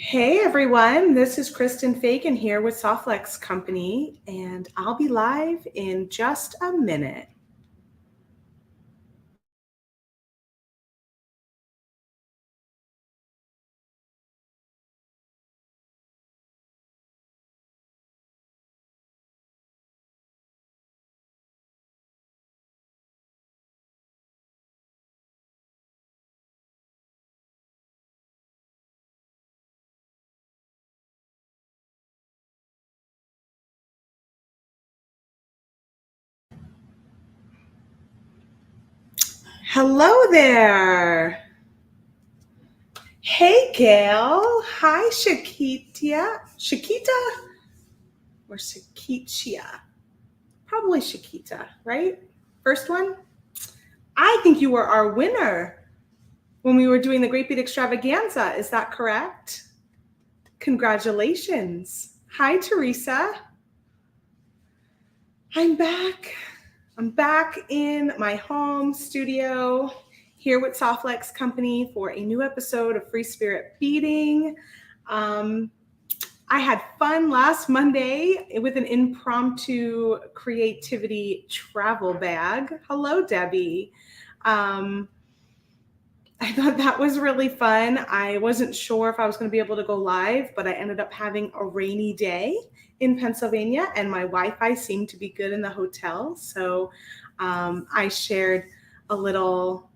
Hey everyone, this is Kristen Fagan here with Softlex Company, and I'll be live in just a minute. Hello there. Hey Gail. Hi Shakita. Shakita or Shakitia? Probably Shakita, right? First one. I think you were our winner when we were doing the Great Bead Extravaganza. Is that correct? Congratulations. Hi Teresa. I'm back. I'm back in my home studio here with Softlex Company for a new episode of Free Spirit Beading. I had fun last Monday with an impromptu creativity travel bag. Hello, Debbie. I thought that was really fun. I wasn't sure if I was going to be able to go live, but I ended up having a rainy day in Pennsylvania, and my Wi-Fi seemed to be good in the hotel. So I shared a little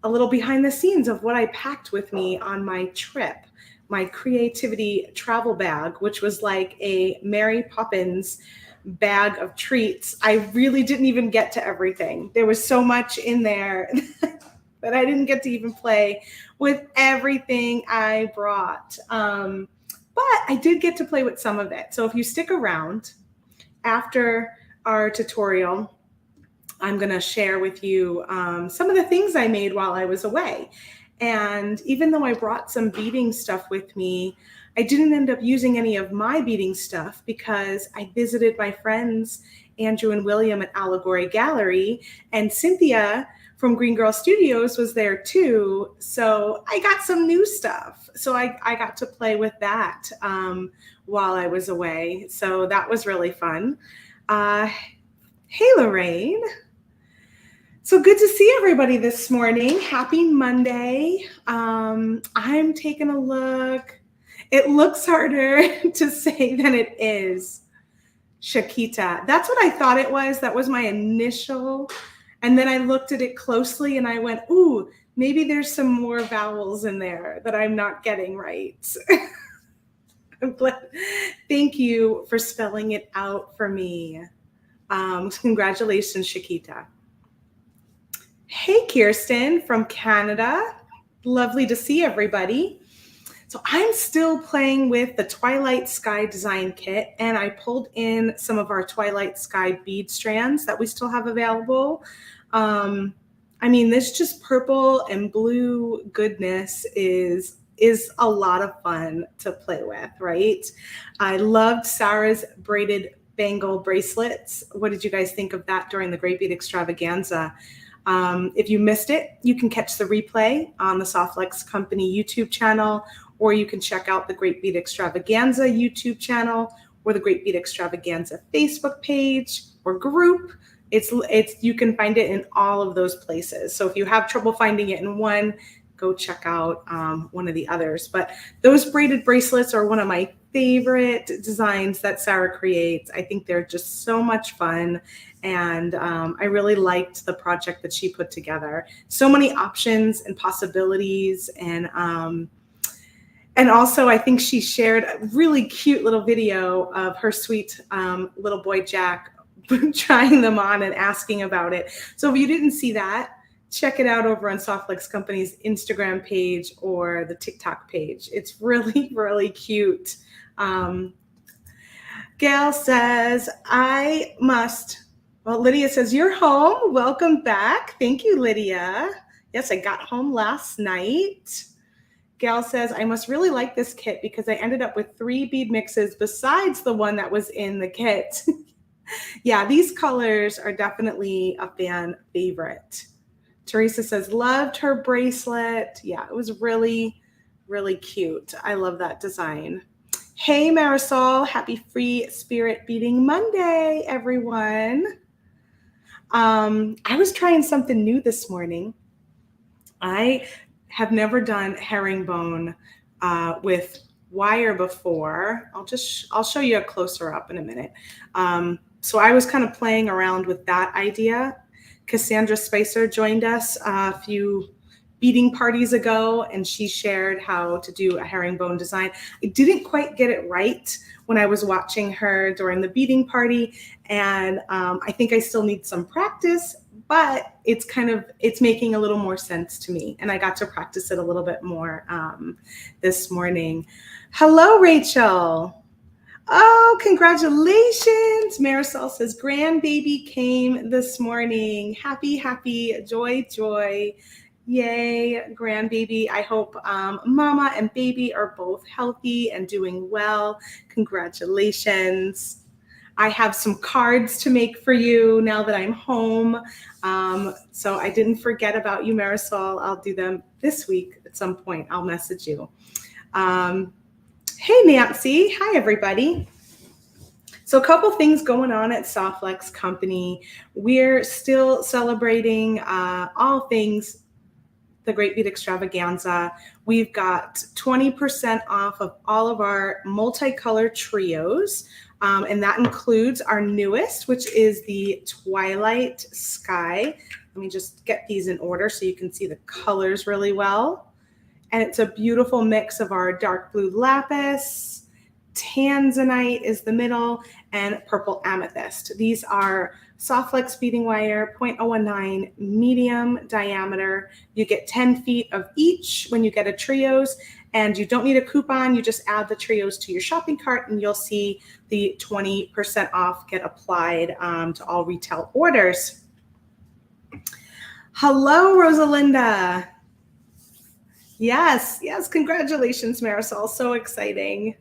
behind the scenes of what I packed with me on my trip, my creativity travel bag, which was like a Mary Poppins bag of treats. I really didn't even get to everything. There was so much in there that I didn't get to even play with everything I brought. But I did get to play with some of it. So if you stick around after our tutorial, I'm going to share with you some of the things I made while I was away. And even though I brought some beading stuff with me, I didn't end up using any of my beading stuff because I visited my friends, Andrew and William at Allegory Gallery, and Cynthia from Green Girl Studios was there too. So I got some new stuff. So I got to play with that while I was away. So that was really fun. Hey, Lorraine. So good to see everybody this morning. Happy Monday. I'm taking a look. It looks harder to say than it is. Shakita. That's what I thought it was. That was my initial. And then I looked at it closely and I went, ooh, maybe there's some more vowels in there that I'm not getting right. I'm glad. Thank you for spelling it out for me. Congratulations, Shakita. Hey, Kirsten from Canada. Lovely to see everybody. So I'm still playing with the Twilight Sky design kit, and I pulled in some of our Twilight Sky bead strands that we still have available. I mean, this just purple and blue goodness is a lot of fun to play with, right? I loved Sarah's braided bangle bracelets. What did you guys think of that during the Great Bead Extravaganza? If you missed it, you can catch the replay on the Softlex Company YouTube channel, or you can check out the Great Bead Extravaganza YouTube channel or the Great Bead Extravaganza Facebook page or group. You can find it in all of those places. So if you have trouble finding it in one, go check out one of the others. But those braided bracelets are one of my favorite designs that Sarah creates. I think they're just so much fun. And I really liked the project that she put together. So many options and possibilities. And also, I think she shared a really cute little video of her sweet little boy, Jack, trying them on and asking about it. So if you didn't see that, check it out over on Softlex Company's Instagram page or the TikTok page. It's really, really cute. Gail says, Lydia says, you're home. Welcome back. Thank you, Lydia. Yes, I got home last night. Gail says, I must really like this kit because I ended up with 3 bead mixes besides the one that was in the kit. Yeah, these colors are definitely a fan favorite. Teresa says, loved her bracelet. Yeah, it was really, Really cute. I love that design. Hey, Marisol, happy Free Spirit Beading Monday, everyone. I was trying something new this morning. I have never done herringbone with wire before. I'll show you a closer up in a minute. So I was kind of playing around with that idea. Cassandra Spicer joined us a few beading parties ago, and she shared how to do a herringbone design. I didn't quite get it right when I was watching her during the beading party, and I think I still need some practice, but it's making a little more sense to me, and I got to practice it a little bit more this morning. Hello, Rachel. Oh, congratulations. Marisol says grandbaby came this morning. Happy, joy, joy. Yay, grandbaby. I hope mama and baby are both healthy and doing well. Congratulations. I have some cards to make for you now that I'm home. So I didn't forget about you, Marisol. I'll do them this week at some point. I'll message you. Hey, Nancy. Hi, everybody. So a couple things going on at Softflex Company. We're still celebrating all things the Great Bead Extravaganza. We've got 20% off of all of our multicolor trios. And that includes our newest, which is the Twilight Sky. Let me just get these in order so you can see the colors really well. And it's a beautiful mix of our dark blue lapis, tanzanite is the middle, and purple amethyst. These are Softflex beading wire, 0.019 medium diameter. You get 10 feet of each when you get a trios, and you don't need a coupon. You just add the trios to your shopping cart, and you'll see the 20% off get applied to all retail orders. Hello, Rosalinda. Yes, congratulations, Marisol. So exciting.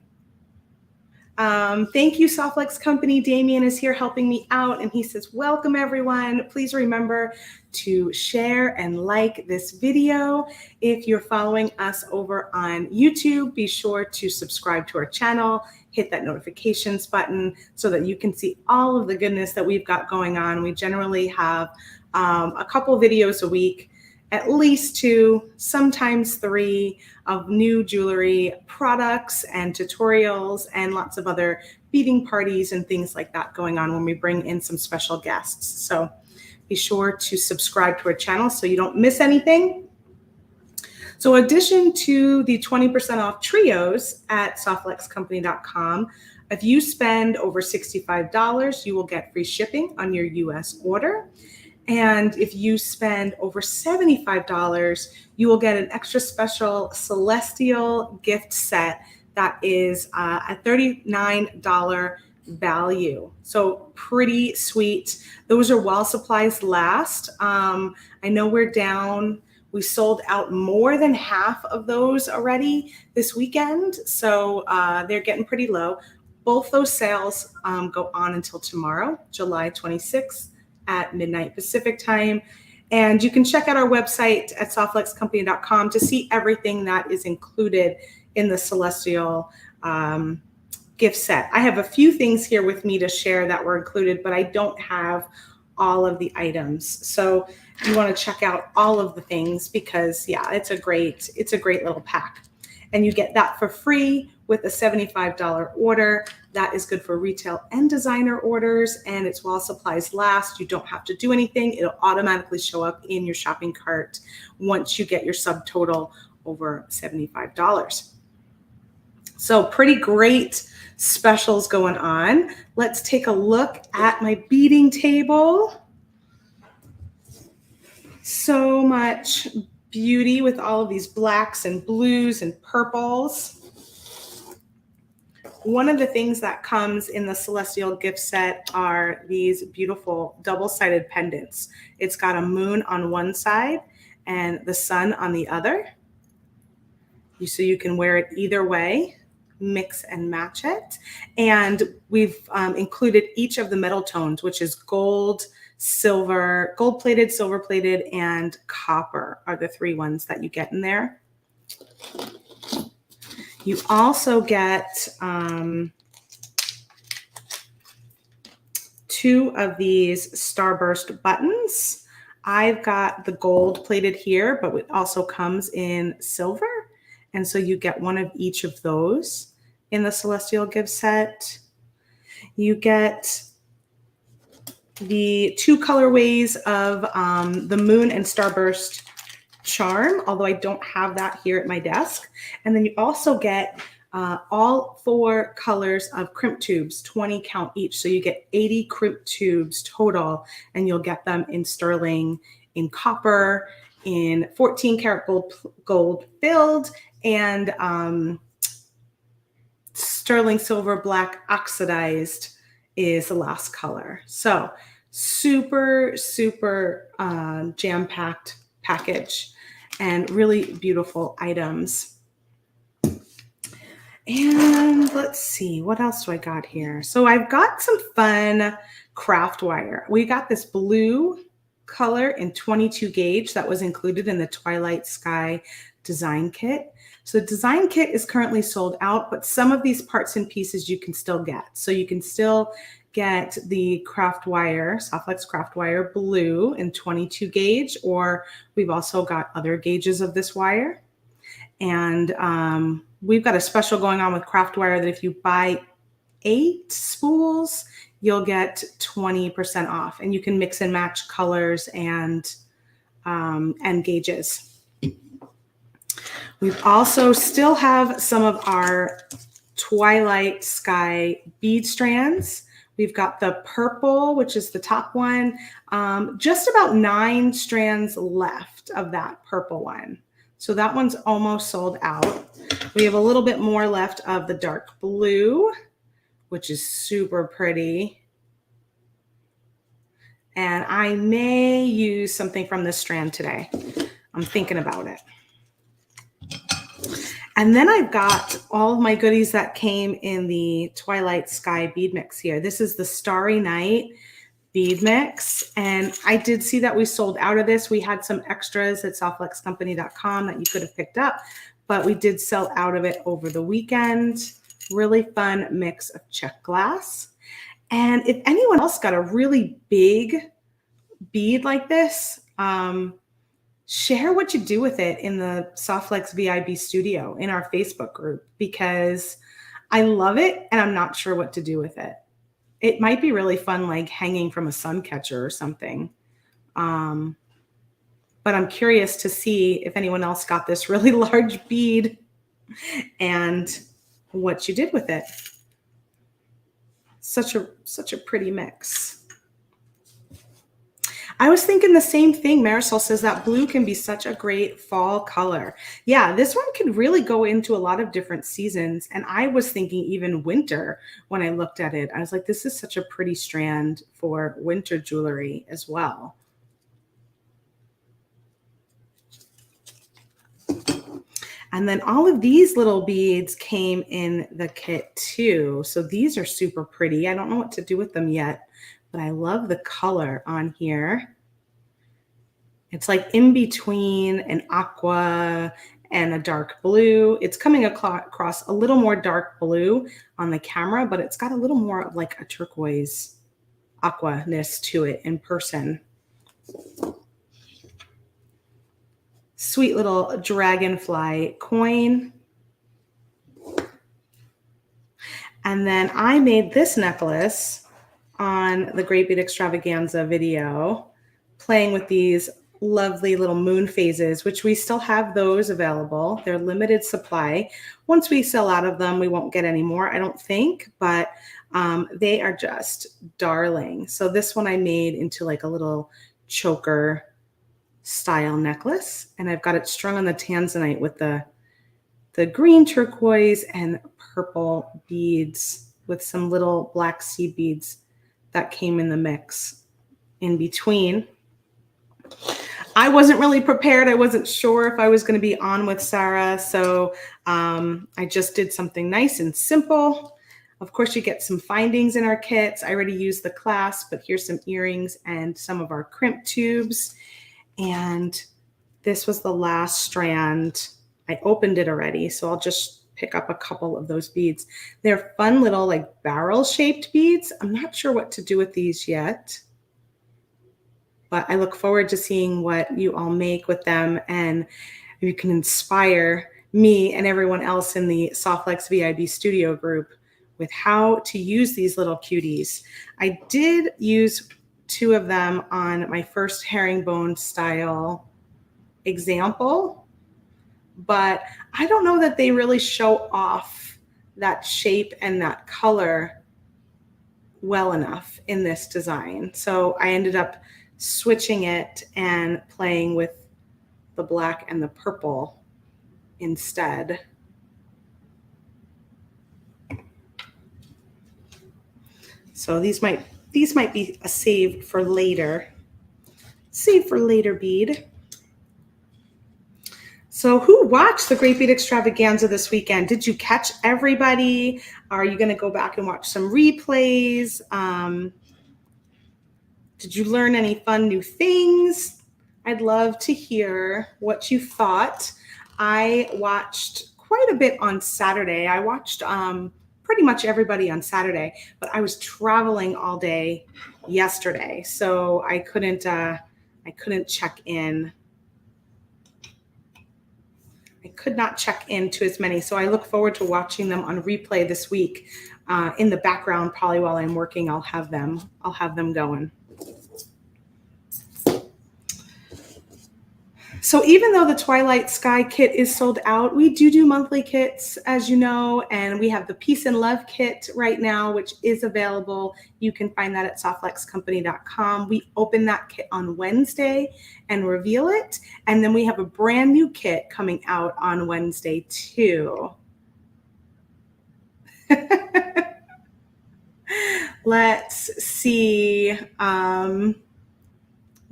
Thank you, Softflex Company. Damien is here helping me out, and he says, welcome, everyone. Please remember to share and like this video. If you're following us over on YouTube, be sure to subscribe to our channel, hit that notifications button so that you can see all of the goodness that we've got going on. We generally have a couple videos a week, at least 2, sometimes 3 of new jewelry products and tutorials and lots of other beading parties and things like that going on when we bring in some special guests. So be sure to subscribe to our channel so you don't miss anything. So in addition to the 20% off trios at softflexcompany.com, if you spend over $65, you will get free shipping on your US order. And if you spend over $75, you will get an extra special Celestial gift set that is a $39 value. So pretty sweet. Those are while supplies last. I know we're down. We sold out more than half of those already this weekend. So they're getting pretty low. Both those sales go on until tomorrow, July 26th. At midnight Pacific time. And you can check out our website at softflexcompany.com to see everything that is included in the Celestial gift set. I have a few things here with me to share that were included, but I don't have all of the items. So you want to check out all of the things because it's a great little pack. And you get that for free with a $75 order. That is good for retail and designer orders, and it's while supplies last. You don't have to do anything. It'll automatically show up in your shopping cart once you get your subtotal over $75. So pretty great specials going on. Let's take a look at my beading table. So much beauty with all of these blacks and blues and purples. One of the things that comes in the Celestial gift set are these beautiful double-sided pendants. It's got a moon on one side and the sun on the other. So you can wear it either way, mix and match it. And we've included each of the metal tones, which is gold, silver, gold-plated, silver-plated, and copper are the 3 ones that you get in there. You also get 2 of these starburst buttons. I've got the gold plated here, but it also comes in silver. And so you get one of each of those in the Celestial Gift set. You get the 2 colorways of the Moon and Starburst charm, although I don't have that here at my desk. And then you also get all 4 colors of crimp tubes, 20 count each. So you get 80 crimp tubes total, and you'll get them in sterling, in copper, in 14 karat gold filled, and sterling silver black oxidized is the last color. So super, super jam-packed package and really beautiful items. And let's see, what else do I got here? So I've got some fun craft wire. We got this blue color in 22 gauge that was included in the Twilight Sky design kit. So the design kit is currently sold out, but some of these parts and pieces you can still get. So you can still get the craft wire, Softflex craft wire blue in 22 gauge, or we've also got other gauges of this wire. And we've got a special going on with craft wire that if you buy 8 spools, you'll get 20% off, and you can mix and match colors and gauges. We also still have some of our Twilight Sky bead strands. We've got the purple, which is the top one, just about 9 strands left of that purple one. So that one's almost sold out. We have a little bit more left of the dark blue, which is super pretty. And I may use something from this strand today. I'm thinking about it. And then I've got all of my goodies that came in the Twilight Sky bead mix here. This is the Starry Night bead mix. And I did see that we sold out of this. We had some extras at softflexcompany.com that you could have picked up, but we did sell out of it over the weekend. Really fun mix of Czech glass. And if anyone else got a really big bead like this, share what you do with it in the Softflex VIB studio in our Facebook group, because I love it and I'm not sure what to do with it. It might be really fun, like hanging from a sun catcher or something. But I'm curious to see if anyone else got this really large bead and what you did with it. Such a pretty mix. I was thinking the same thing. Marisol says that blue can be such a great fall color. Yeah, this one can really go into a lot of different seasons. And I was thinking even winter when I looked at it. I was like, this is such a pretty strand for winter jewelry as well. And then all of these little beads came in the kit too. So these are super pretty. I don't know what to do with them yet, but I love the color on here. It's like in between an aqua and a dark blue. It's coming across a little more dark blue on the camera, but it's got a little more of like a turquoise aqua-ness to it in person. Sweet little dragonfly coin. And then I made this necklace on the Great Bead Extravaganza video, playing with these lovely little moon phases, which we still have those available. They're limited supply. Once we sell out of them, we won't get any more, I don't think, but they are just darling. So this one I made into like a little choker style necklace, and I've got it strung on the tanzanite with the green turquoise and purple beads with some little black seed beads that came in the mix in between. I wasn't really prepared. I wasn't sure if I was going to be on with Sarah, so I just did something nice and simple. Of course, you get some findings in our kits. I already used the clasp, but here's some earrings and some of our crimp tubes. And this was the last strand. I opened it already, so I'll just pick up a couple of those beads. They're fun little like barrel shaped beads. I'm not sure what to do with these yet, but I look forward to seeing what you all make with them, and you can inspire me and everyone else in the Softlex VIB studio group with how to use these little cuties. I did use 2 of them on my first herringbone style example, but I don't know that they really show off that shape and that color well enough in this design. So I ended up switching it and playing with the black and the purple instead. So these might be a save for later. Save for later bead. So who watched the Great Bead Extravaganza this weekend? Did you catch everybody? Are you going to go back and watch some replays? Did you learn any fun new things? I'd love to hear what you thought. I watched quite a bit on Saturday. I watched pretty much everybody on Saturday, but I was traveling all day yesterday, so I couldn't check in. I could not check in to as many, so I look forward to watching them on replay this week. In the background, probably while I'm working, I'll have them going. So even though the Twilight Sky kit is sold out, we do monthly kits, as you know, and we have the Peace and Love kit right now, which is available. You can find that at softflexcompany.com. We open that kit on Wednesday and reveal it, and then we have a brand new kit coming out on Wednesday too. Let's see.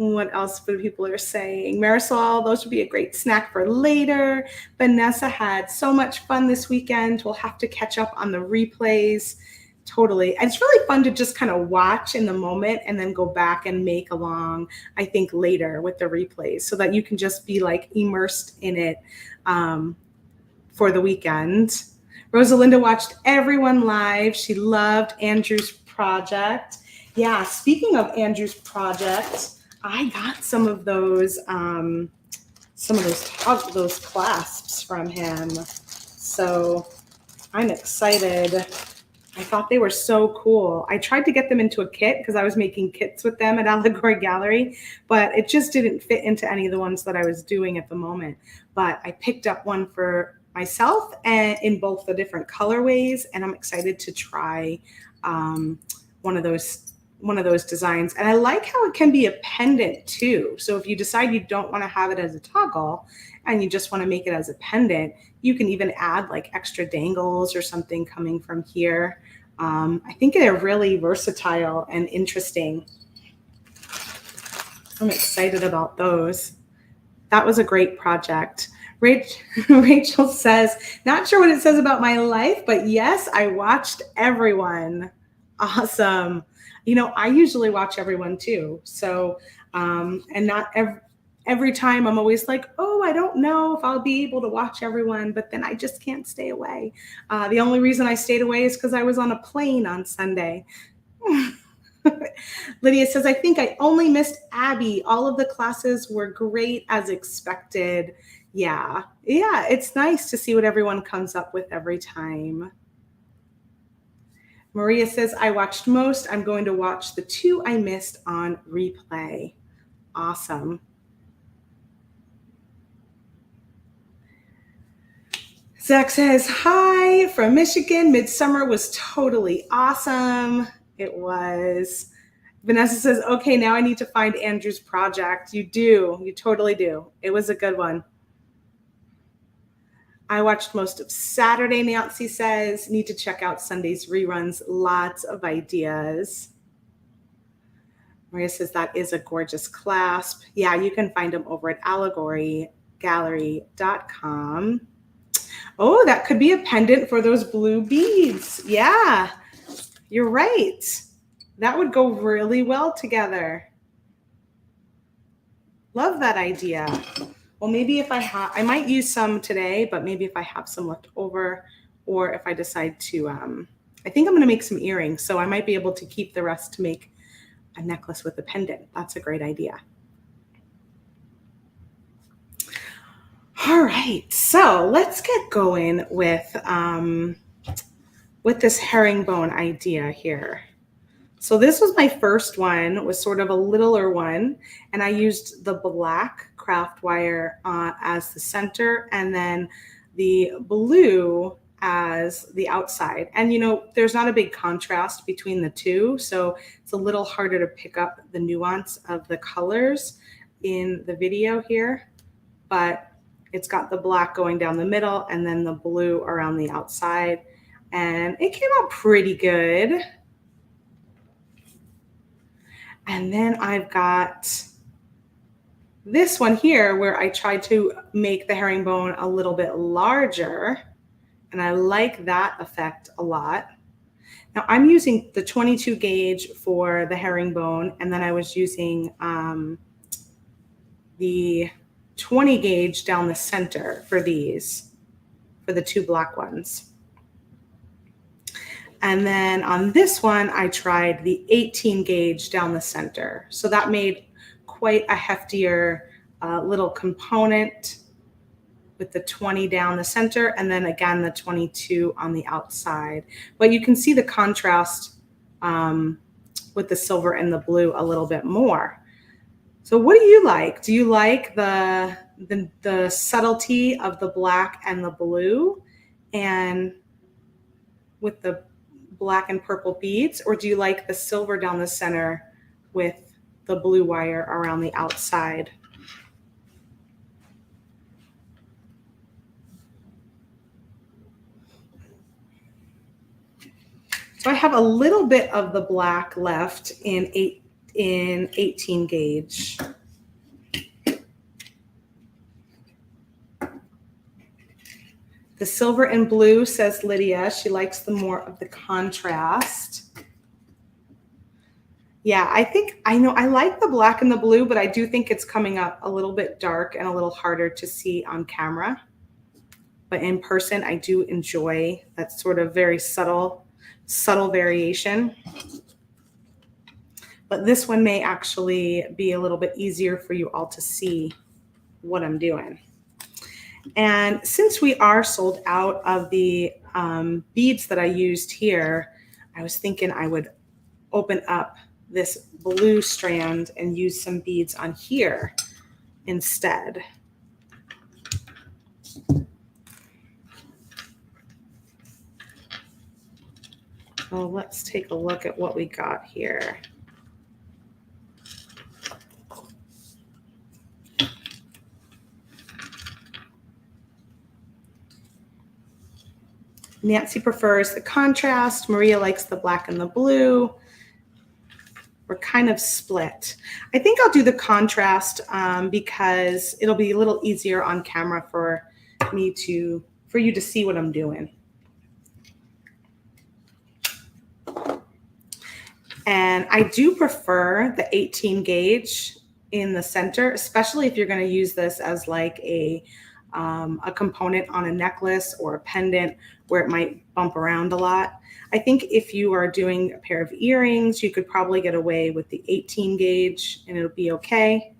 What else people are saying? Marisol, those would be a great snack for later. Vanessa had so much fun this weekend. We'll have to catch up on the replays. Totally. And it's really fun to just kind of watch in the moment and then go back and make along, I think, later with the replays so that you can just be like immersed in it for the weekend. Rosalinda watched everyone live. She loved Andrew's project. Yeah, speaking of Andrew's project, I got some of those clasps from him. So I'm excited. I thought they were so cool. I tried to get them into a kit because I was making kits with them at Allegory Gallery, but it just didn't fit into any of the ones that I was doing at the moment. But I picked up one for myself and in both the different colorways, and I'm excited to try one of those designs. And I like how it can be a pendant too. So if you decide you don't want to have it as a toggle and you just want to make it as a pendant, you can even add like extra dangles or something coming from here. I think they're really versatile and interesting. I'm excited about those. That was a great project. Rachel says, not sure what it says about my life, but yes, I watched everyone. Awesome. You know, I usually watch everyone too. So, and not every time I'm always like, oh, I don't know if I'll be able to watch everyone, but then I just can't stay away. The only reason I stayed away is because I was on a plane on Sunday. Lydia says, I think I only missed Abby. All of the classes were great as expected. Yeah, it's nice to see what everyone comes up with every time. Maria says, I watched most. I'm going to watch the 2 I missed on replay. Awesome. Zach says, hi from Michigan. Midsummer was totally awesome. It was. Vanessa says, okay, now I need to find Andrew's project. You do. You totally do. It was a good one. I watched most of Saturday, Nancy says. Need to check out Sunday's reruns. Lots of ideas. Maria says that is a gorgeous clasp. Yeah, you can find them over at allegorygallery.com. Oh, that could be a pendant for those blue beads. Yeah, you're right. That would go really well together. Love that idea. Well, maybe if I might use some today, but maybe if I have some left over, or if I decide to, I think I'm going to make some earrings. So I might be able to keep the rest to make a necklace with a pendant. That's a great idea. All right, so let's get going with this herringbone idea here. So this was my first one, was sort of a littler one, and I used the black craft wire as the center, and then the blue as the outside. And you know, there's not a big contrast between the two, so it's a little harder to pick up the nuance of the colors in the video here, but it's got the black going down the middle and then the blue around the outside, and it came out pretty good. And then I've got this one here where I tried to make the herringbone a little bit larger, and I like that effect a lot. Now I'm using the 22 gauge for the herringbone, and then I was using the 20 gauge down the center for these, for the two black ones. And then on this one, I tried the 18 gauge down the center. So that made quite a heftier little component with the 20 down the center, and then again, the 22 on the outside. But you can see the contrast with the silver and the blue a little bit more. So what do you like? Do you like the subtlety of the black and the blue and with the black and purple beads, or do you like the silver down the center with the blue wire around the outside? So I have a little bit of the black left in 18 gauge. The silver and blue, says Lydia. She likes the more of the contrast. Yeah, I know I like the black and the blue, but I do think it's coming up a little bit dark and a little harder to see on camera. But in person, I do enjoy that sort of very subtle variation. But this one may actually be a little bit easier for you all to see what I'm doing. And since we are sold out of the beads that I used here, I was thinking I would open up this blue strand and use some beads on here instead. So let's take a look at what we got here. Nancy prefers the contrast. Maria likes the black and the blue. We're kind of split. I think I'll do the contrast because it'll be a little easier on camera for you to see what I'm doing. And I do prefer the 18 gauge in the center, especially if you're going to use this as like a component on a necklace or a pendant where it might bump around a lot. I think if you are doing a pair of earrings, you could probably get away with the 18 gauge and it'll be okay.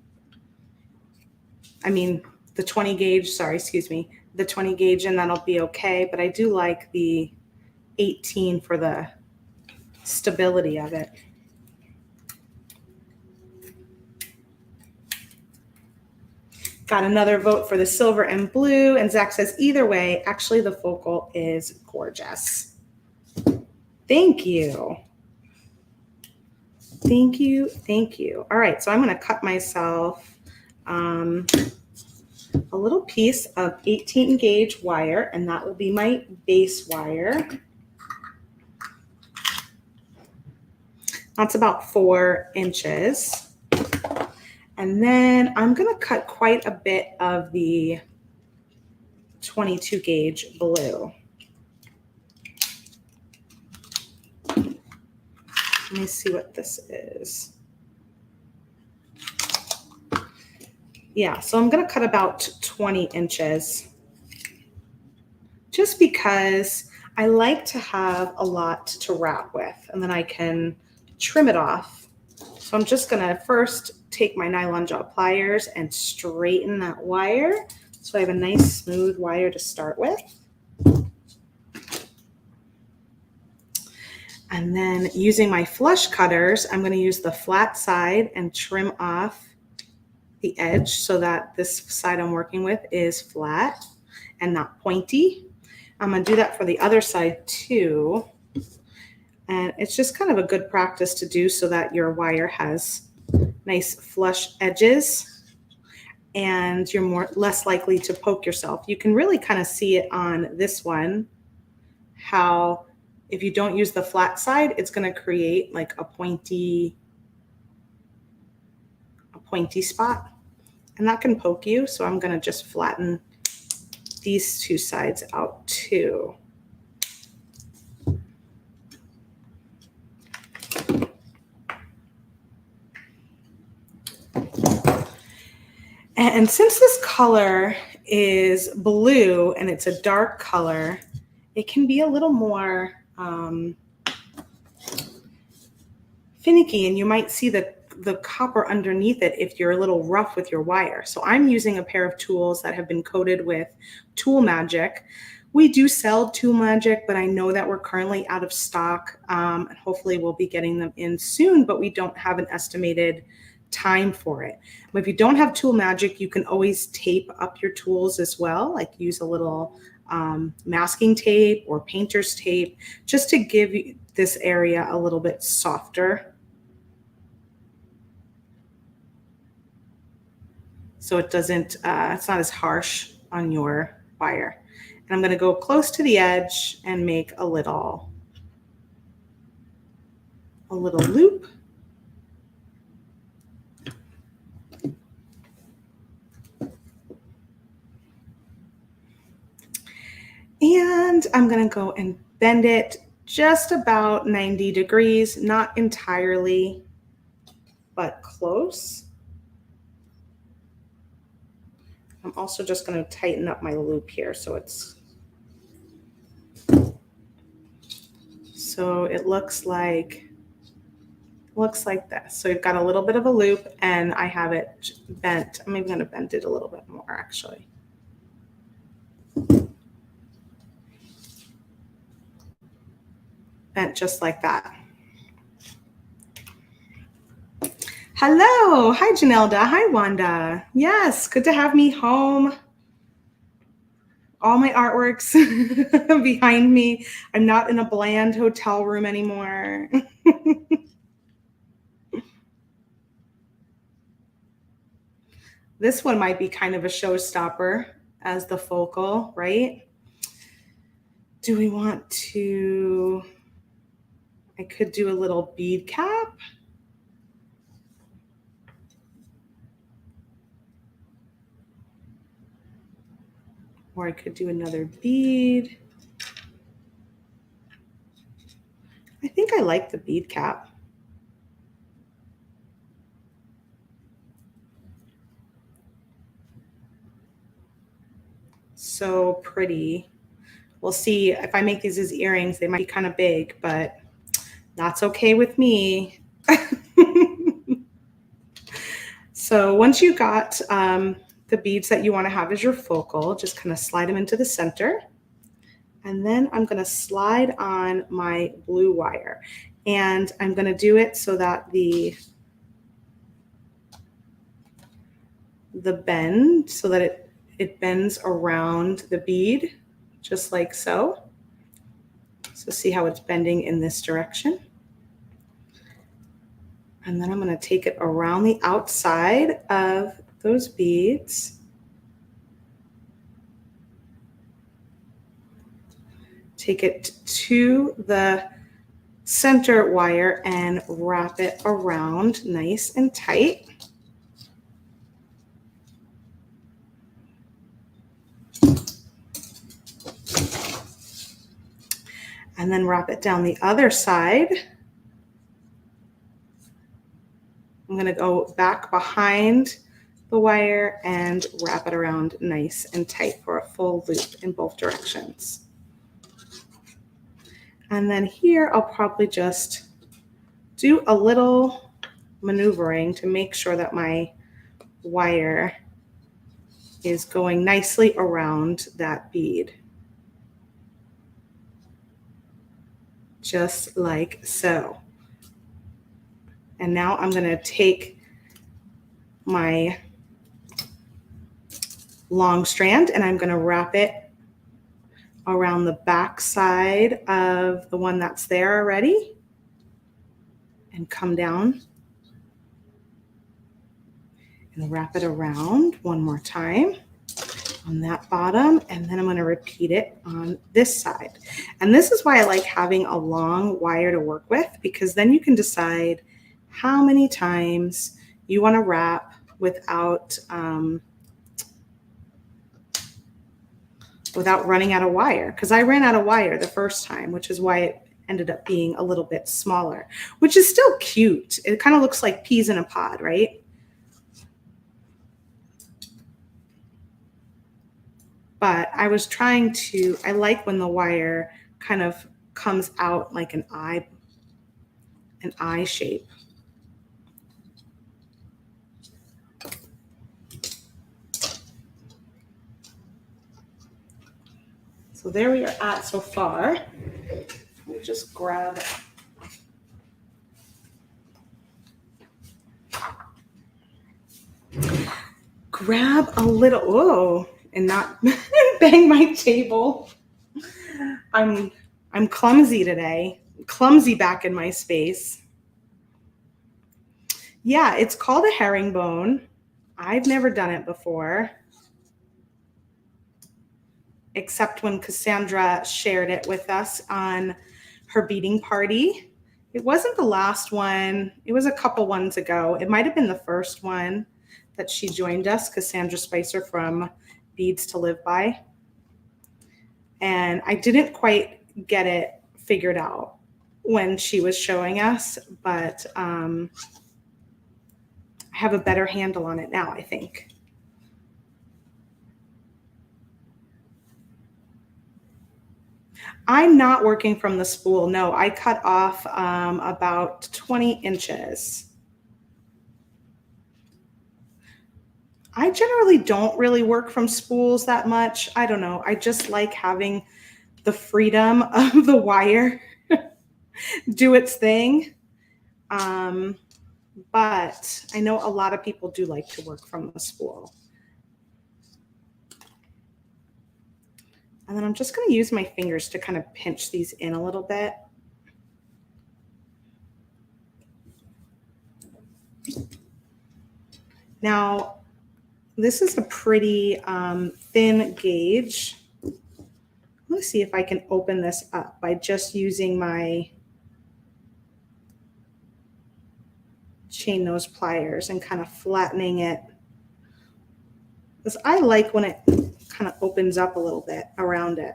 I mean, the 20 gauge, sorry, excuse me, the 20 gauge, and that'll be okay. But I do like the 18 for the stability of it. Got another vote for the silver and blue, and Zach says either way, actually the focal is gorgeous. Thank you. Thank you, thank you. All right, so I'm gonna cut myself a little piece of 18 gauge wire, and that will be my base wire. That's about 4 inches. And then I'm going to cut quite a bit of the 22 gauge blue. Let me see what this is. Yeah, so I'm going to cut about 20 inches just because I like to have a lot to wrap with, and then I can trim it off. So I'm just gonna first take my nylon jaw pliers and straighten that wire. So I have a nice smooth wire to start with. And then using my flush cutters, I'm gonna use the flat side and trim off the edge so that this side I'm working with is flat and not pointy. I'm gonna do that for the other side too. And it's just kind of a good practice to do so that your wire has nice flush edges and you're less likely to poke yourself. You can really kind of see it on this one, how if you don't use the flat side, it's gonna create like a pointy spot, and that can poke you. So I'm gonna just flatten these two sides out too. And since this color is blue and it's a dark color, it can be a little more finicky, and you might see the copper underneath it if you're a little rough with your wire. So I'm using a pair of tools that have been coated with Tool Magic. We do sell Tool Magic, but I know that we're currently out of stock, and hopefully we'll be getting them in soon, but we don't have an estimated time for it. But if you don't have Tool Magic, you can always tape up your tools as well, like use a little masking tape or painter's tape, just to give this area a little bit softer. So it doesn't, it's not as harsh on your wire. And I'm gonna go close to the edge and make a little loop. And I'm gonna go and bend it just about 90 degrees, not entirely, but close. I'm also just gonna tighten up my loop here so it looks like this. So you've got a little bit of a loop and I have it bent. I'm even gonna bend it a little bit more actually. Bent just like that. Hello, hi Janelda, hi Wanda. Yes, good to have me home. All my artworks behind me. I'm not in a bland hotel room anymore. This one might be kind of a showstopper as the focal, right? Do we want to, I could do a little bead cap. Or I could do another bead. I think I like the bead cap. So pretty. We'll see if I make these as earrings, they might be kind of big, but that's okay with me. So once you got the beads that you want to have as your focal, just kind of slide them into the center. And then I'm going to slide on my blue wire. And I'm going to do it so that the bend, so that it bends around the bead, just like so. So see how it's bending in this direction. And then I'm going to take it around the outside of those beads. Take it to the center wire and wrap it around nice and tight. And then wrap it down the other side. I'm going to go back behind the wire and wrap it around nice and tight for a full loop in both directions. And then here I'll probably just do a little maneuvering to make sure that my wire is going nicely around that bead. Just like so. And now I'm going to take my long strand and I'm going to wrap it around the back side of the one that's there already and come down and wrap it around one more time on that bottom, and then I'm going to repeat it on this side. And this is why I like having a long wire to work with, because then you can decide how many times you want to wrap without running out of wire, because I ran out of wire the first time, which is why it ended up being a little bit smaller, which is still cute. It kind of looks like peas in a pod, right? But I was trying to, I like when the wire kind of comes out like an eye shape. So there we are at so far. Let me just grab a little, whoa, and not bang my table. I'm clumsy today. Clumsy back in my space. Yeah, it's called a herringbone. I've never done it before, except when Cassandra shared it with us on her beading party. It wasn't the last one. It was a couple ones ago. It might have been the first one that she joined us, Cassandra Spicer from Beads to Live By. And I didn't quite get it figured out when she was showing us, but I have a better handle on it now, I think. I'm not working from the spool. No, I cut off about 20 inches. I generally don't really work from spools that much. I don't know. I just like having the freedom of the wire do its thing. But I know a lot of people do like to work from the spool. And then I'm just going to use my fingers to kind of pinch these in a little bit. Now, this is a pretty thin gauge. Let me see if I can open this up by just using my chain nose pliers and kind of flattening it. Because I like when it kind of opens up a little bit around it.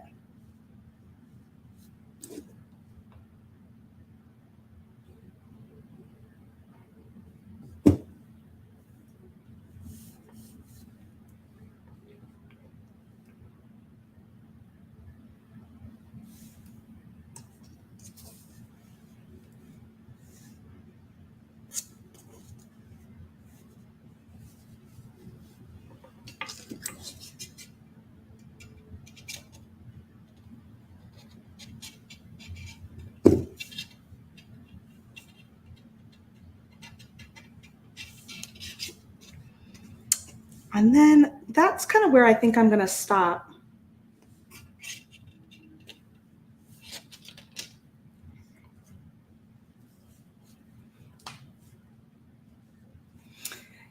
And then that's kind of where I think I'm going to stop.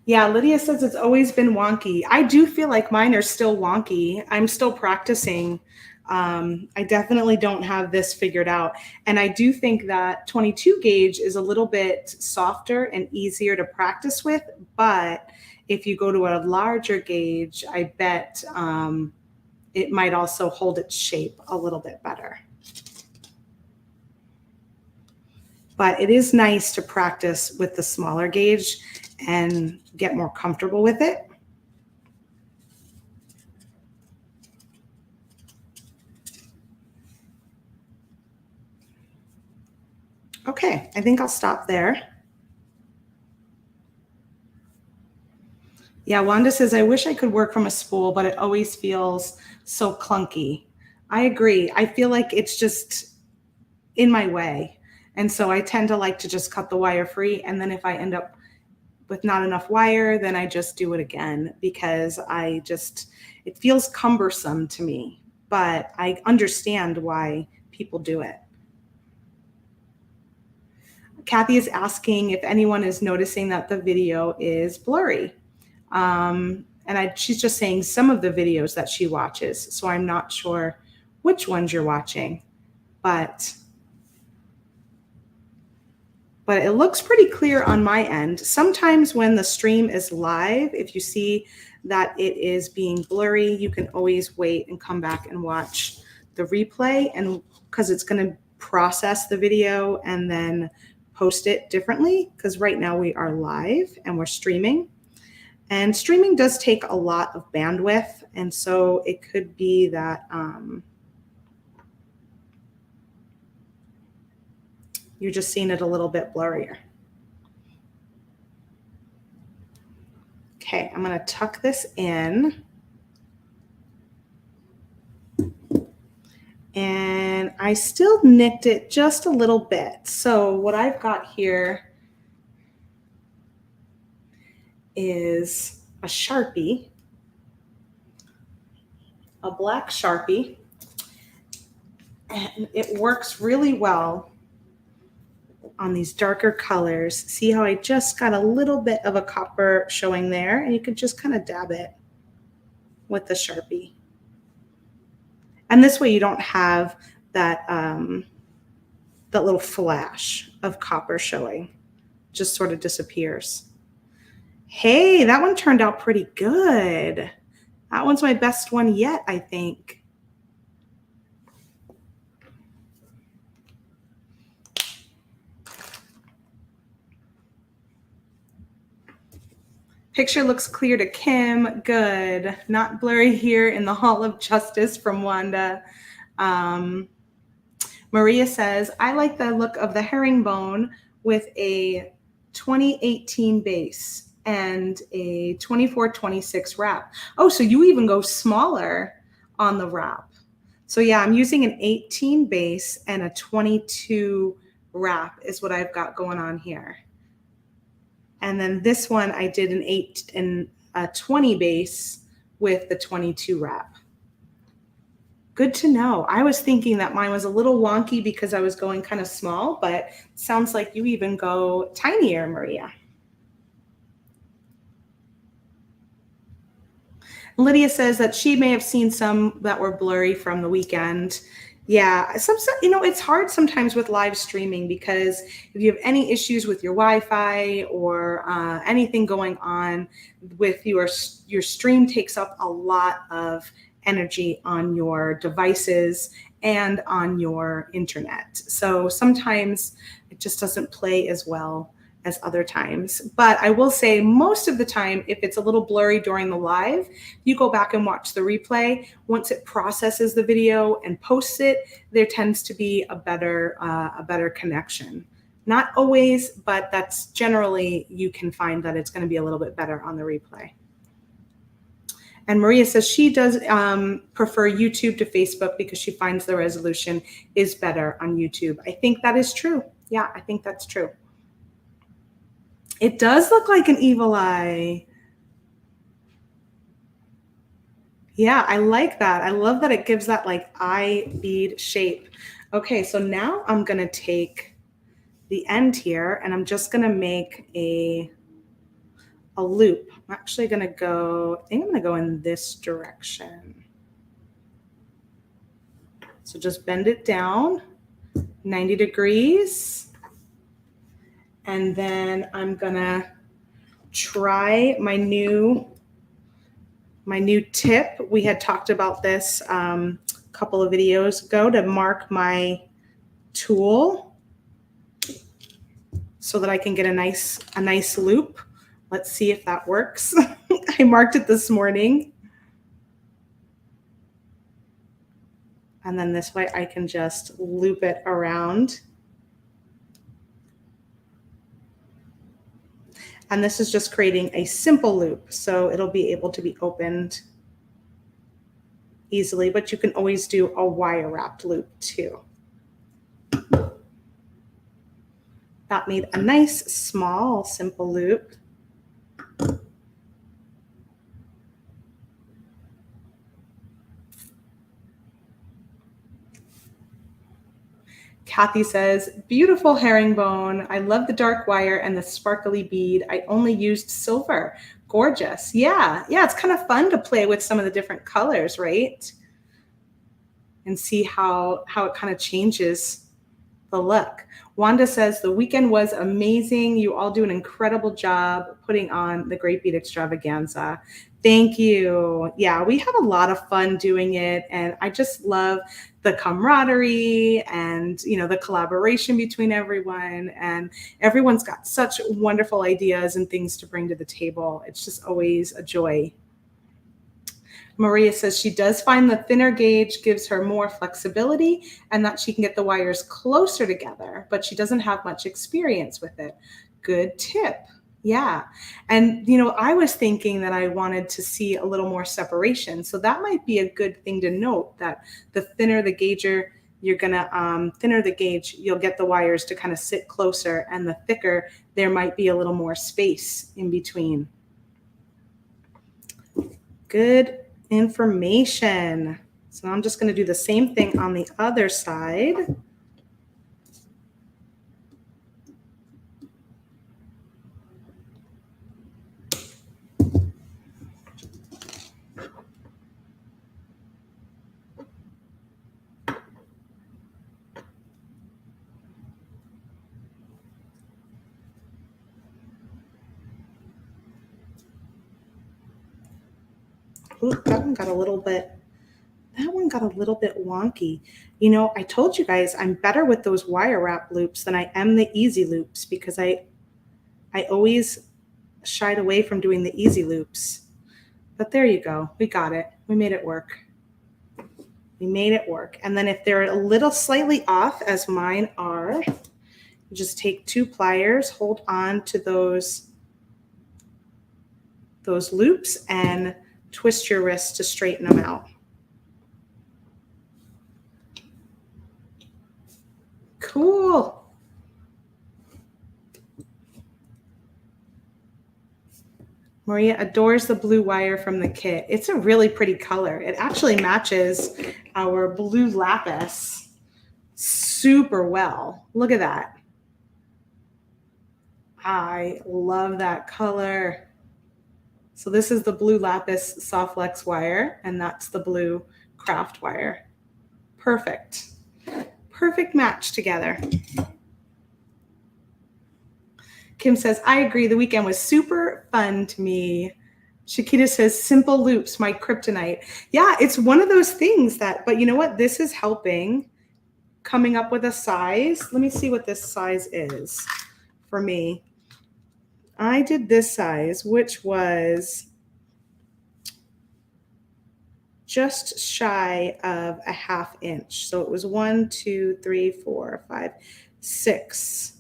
Yeah, Lydia says it's always been wonky. I do feel like mine are still wonky. I'm still practicing. I definitely don't have this figured out. And I do think that 22 gauge is a little bit softer and easier to practice with. But if you go to a larger gauge, I bet it might also hold its shape a little bit better. But it is nice to practice with the smaller gauge and get more comfortable with it. Okay, I think I'll stop there. Yeah, Wanda says, I wish I could work from a spool, but it always feels so clunky. I agree. I feel like it's just in my way. And so I tend to like to just cut the wire free. And then if I end up with not enough wire, then I just do it again because it feels cumbersome to me. But I understand why people do it. Kathy is asking if anyone is noticing that the video is blurry. She's just saying some of the videos that she watches. So I'm not sure which ones you're watching, but it looks pretty clear on my end. Sometimes when the stream is live, if you see that it is being blurry, you can always wait and come back and watch the replay, and because it's going to process the video and then post it differently, because right now we are live and we're streaming. And streaming does take a lot of bandwidth, and so it could be that you're just seeing it a little bit blurrier. Okay, I'm going to tuck this in. And I still nicked it just a little bit. So what I've got here is a Sharpie, a black Sharpie, and it works really well on these darker colors. See how I just got a little bit of a copper showing there, and you can just kind of dab it with the Sharpie. And this way you don't have that, that little flash of copper showing, just sort of disappears. Hey, that one turned out pretty good. That one's my best one yet, I think. Picture looks clear to Kim. Good. Not blurry here in the Hall of Justice from Wanda. Maria says, I like the look of the herringbone with a 2018 base and a 24-26 wrap. Oh, so you even go smaller on the wrap. So yeah, I'm using an 18 base and a 22 wrap is what I've got going on here. And then this one I did an 8 and a 20 base with the 22 wrap. Good to know. I was thinking that mine was a little wonky because I was going kind of small, but it sounds like you even go tinier, Maria. Lydia says that she may have seen some that were blurry from the weekend. Yeah, it's hard sometimes with live streaming because if you have any issues with your Wi-Fi or anything going on with your stream takes up a lot of energy on your devices and on your internet. So sometimes it just doesn't play as well as other times. But I will say most of the time, if it's a little blurry during the live, you go back and watch the replay. Once it processes the video and posts it, there tends to be a better connection. Not always, but that's generally, you can find that it's going to be a little bit better on the replay. And Maria says she does prefer YouTube to Facebook because she finds the resolution is better on YouTube. I think that is true. Yeah, I think that's true. It does look like an evil eye. Yeah, I like that. I love that it gives that like eye bead shape. Okay, so now I'm going to take the end here and I'm just going to make a loop. I'm actually going to go, I think I'm going to go in this direction. So just bend it down 90 degrees. And then I'm going to try my new tip. We had talked about this a couple of videos ago to mark my tool so that I can get a nice loop. Let's see if that works. I marked it this morning. And then this way I can just loop it around. And this is just creating a simple loop. So it'll be able to be opened easily, but you can always do a wire wrapped loop too. That made a nice, small, simple loop. Kathy says, beautiful herringbone. I love the dark wire and the sparkly bead. I only used silver. Gorgeous. Yeah, it's kind of fun to play with some of the different colors, right? And see how it kind of changes the look. Wanda says, the weekend was amazing. You all do an incredible job putting on the Great Bead Extravaganza. Thank you. Yeah, we have a lot of fun doing it. And I just love the camaraderie and, you know, the collaboration between everyone. And everyone's got such wonderful ideas and things to bring to the table. It's just always a joy. Maria says she does find the thinner gauge gives her more flexibility and that she can get the wires closer together, but she doesn't have much experience with it. Good tip. Yeah. And, you know, I was thinking that I wanted to see a little more separation. So that might be a good thing to note, that the thinner the gauger, you're going to thinner the gauge, you'll get the wires to kind of sit closer, and the thicker, there might be a little more space in between. Good information. So now I'm just going to do the same thing on the other side. Ooh, that one got a little bit wonky. You know, I told you guys I'm better with those wire wrap loops than I am the easy loops, because I always shied away from doing the easy loops. But there you go. We got it. We made it work. We made it work. And then if they're a little slightly off, as mine are, you just take 2 pliers, hold on to those loops, and twist your wrist to straighten them out. Cool. Maria adores the blue wire from the kit. It's a really pretty color. It actually matches our blue lapis super well. Look at that. I love that color. So this is the blue lapis soft flex wire, and that's the blue craft wire. Perfect. Perfect match together. Kim says, I agree. The weekend was super fun to me. Shakita says, simple loops, my kryptonite. Yeah, it's one of those things that, but you know what? This is helping coming up with a size. Let me see what this size is for me. I did this size, which was just shy of a 1/2 inch. So it was 1, 2, 3, 4, 5, 6.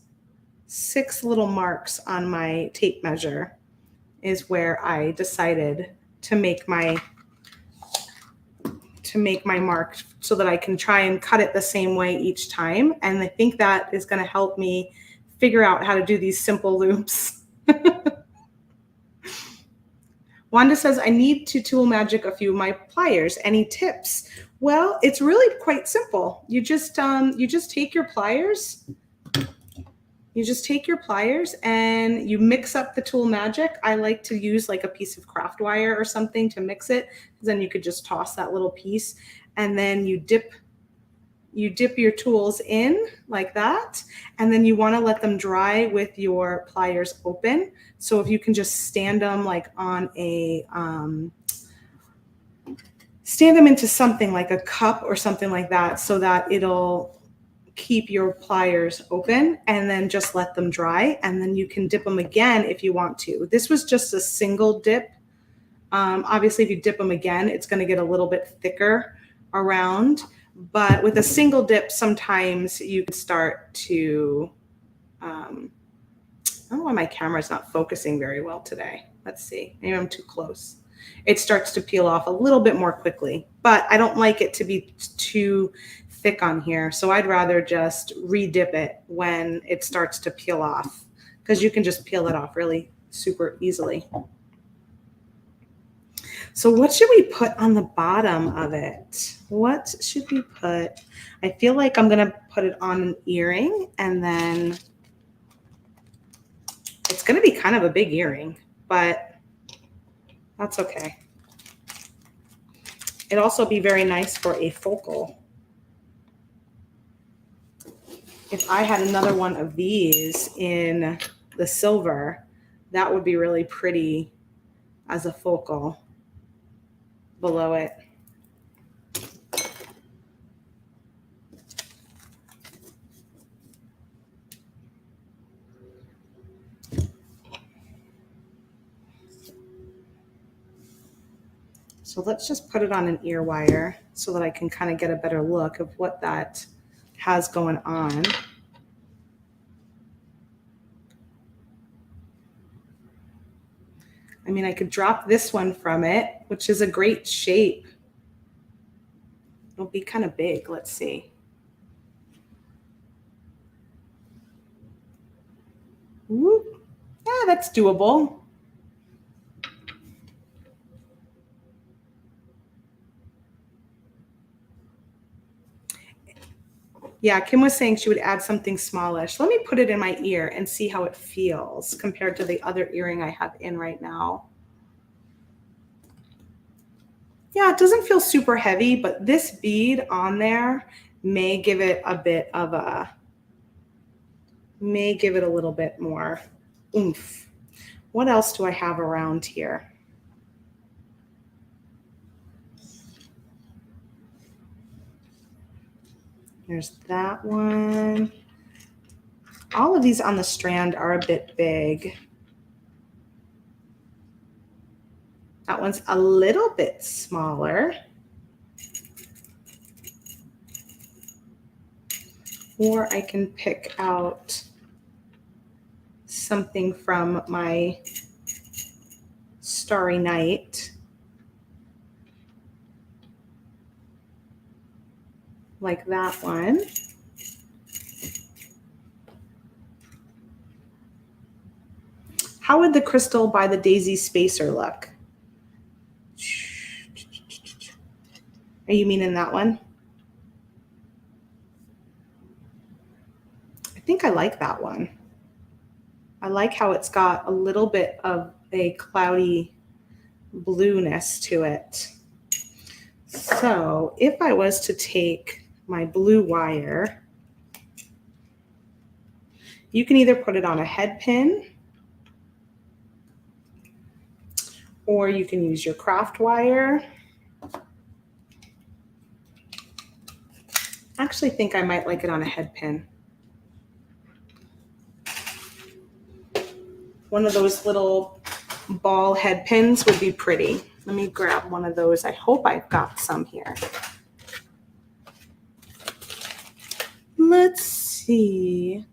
6 little marks on my tape measure is where I decided to make my mark, so that I can try and cut it the same way each time. And I think that is going to help me figure out how to do these simple loops. Wanda says, I need to tool magic a few of my pliers. Any tips? Well, it's really quite simple. You just take your pliers. You just take your pliers and you mix up the tool magic. I like to use like a piece of craft wire or something to mix it, because then you could just toss that little piece, and then you dip your tools in like that, and then you want to let them dry with your pliers open. So if you can just stand them like on a stand them into something like a cup or something like that, so that it'll keep your pliers open, and then just let them dry, and then you can dip them again if you want to. This was just a single dip. Obviously, if you dip them again, it's going to get a little bit thicker around. But with a single dip, sometimes you can start to, don't know why my camera's not focusing very well today. Let's see. Maybe I'm too close. It starts to peel off a little bit more quickly, but I don't like it to be too thick on here. So I'd rather just re-dip it when it starts to peel off, because you can just peel it off really super easily. So what should we put on the bottom of it? What should we put? I feel like I'm going to put it on an earring, and then it's going to be kind of a big earring, but that's okay. It'd also be very nice for a focal. If I had another one of these in the silver, that would be really pretty as a focal below it. So let's just put it on an ear wire so that I can kind of get a better look of what that has going on. I mean, I could drop this one from it, which is a great shape. It'll be kind of big. Let's see. Whoop. Yeah, that's doable. Yeah, Kim was saying she would add something smallish. Let me put it in my ear and see how it feels compared to the other earring I have in right now. Yeah, it doesn't feel super heavy, but this bead on there may give it a bit of a, may give it a little bit more oomph. What else do I have around here? There's that one. All of these on the strand are a bit big. That one's a little bit smaller. Or I can pick out something from my Starry Night. Like that one. How would the crystal by the daisy spacer look? Are you meaning that one? I think I like that one. I like how it's got a little bit of a cloudy blueness to it. So if I was to take my blue wire, you can either put it on a head pin, or you can use your craft wire. I actually think I might like it on a head pin. One of those little ball head pins would be pretty. Let me grab one of those. I hope I've got some here. Let's see.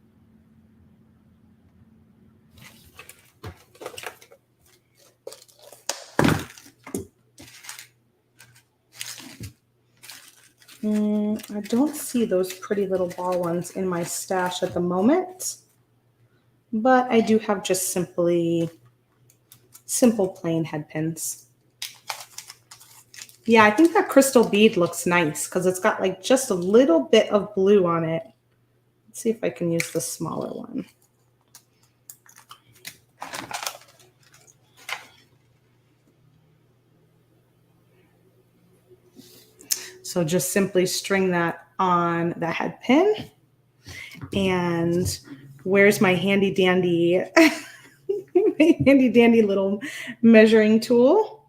I don't see those pretty little ball ones in my stash at the moment, but I do have just simple plain head pins. Yeah, I think that crystal bead looks nice because it's got like just a little bit of blue on it. Let's see if I can use the smaller one. So just simply string that on the head pin. And where's my handy dandy, little measuring tool?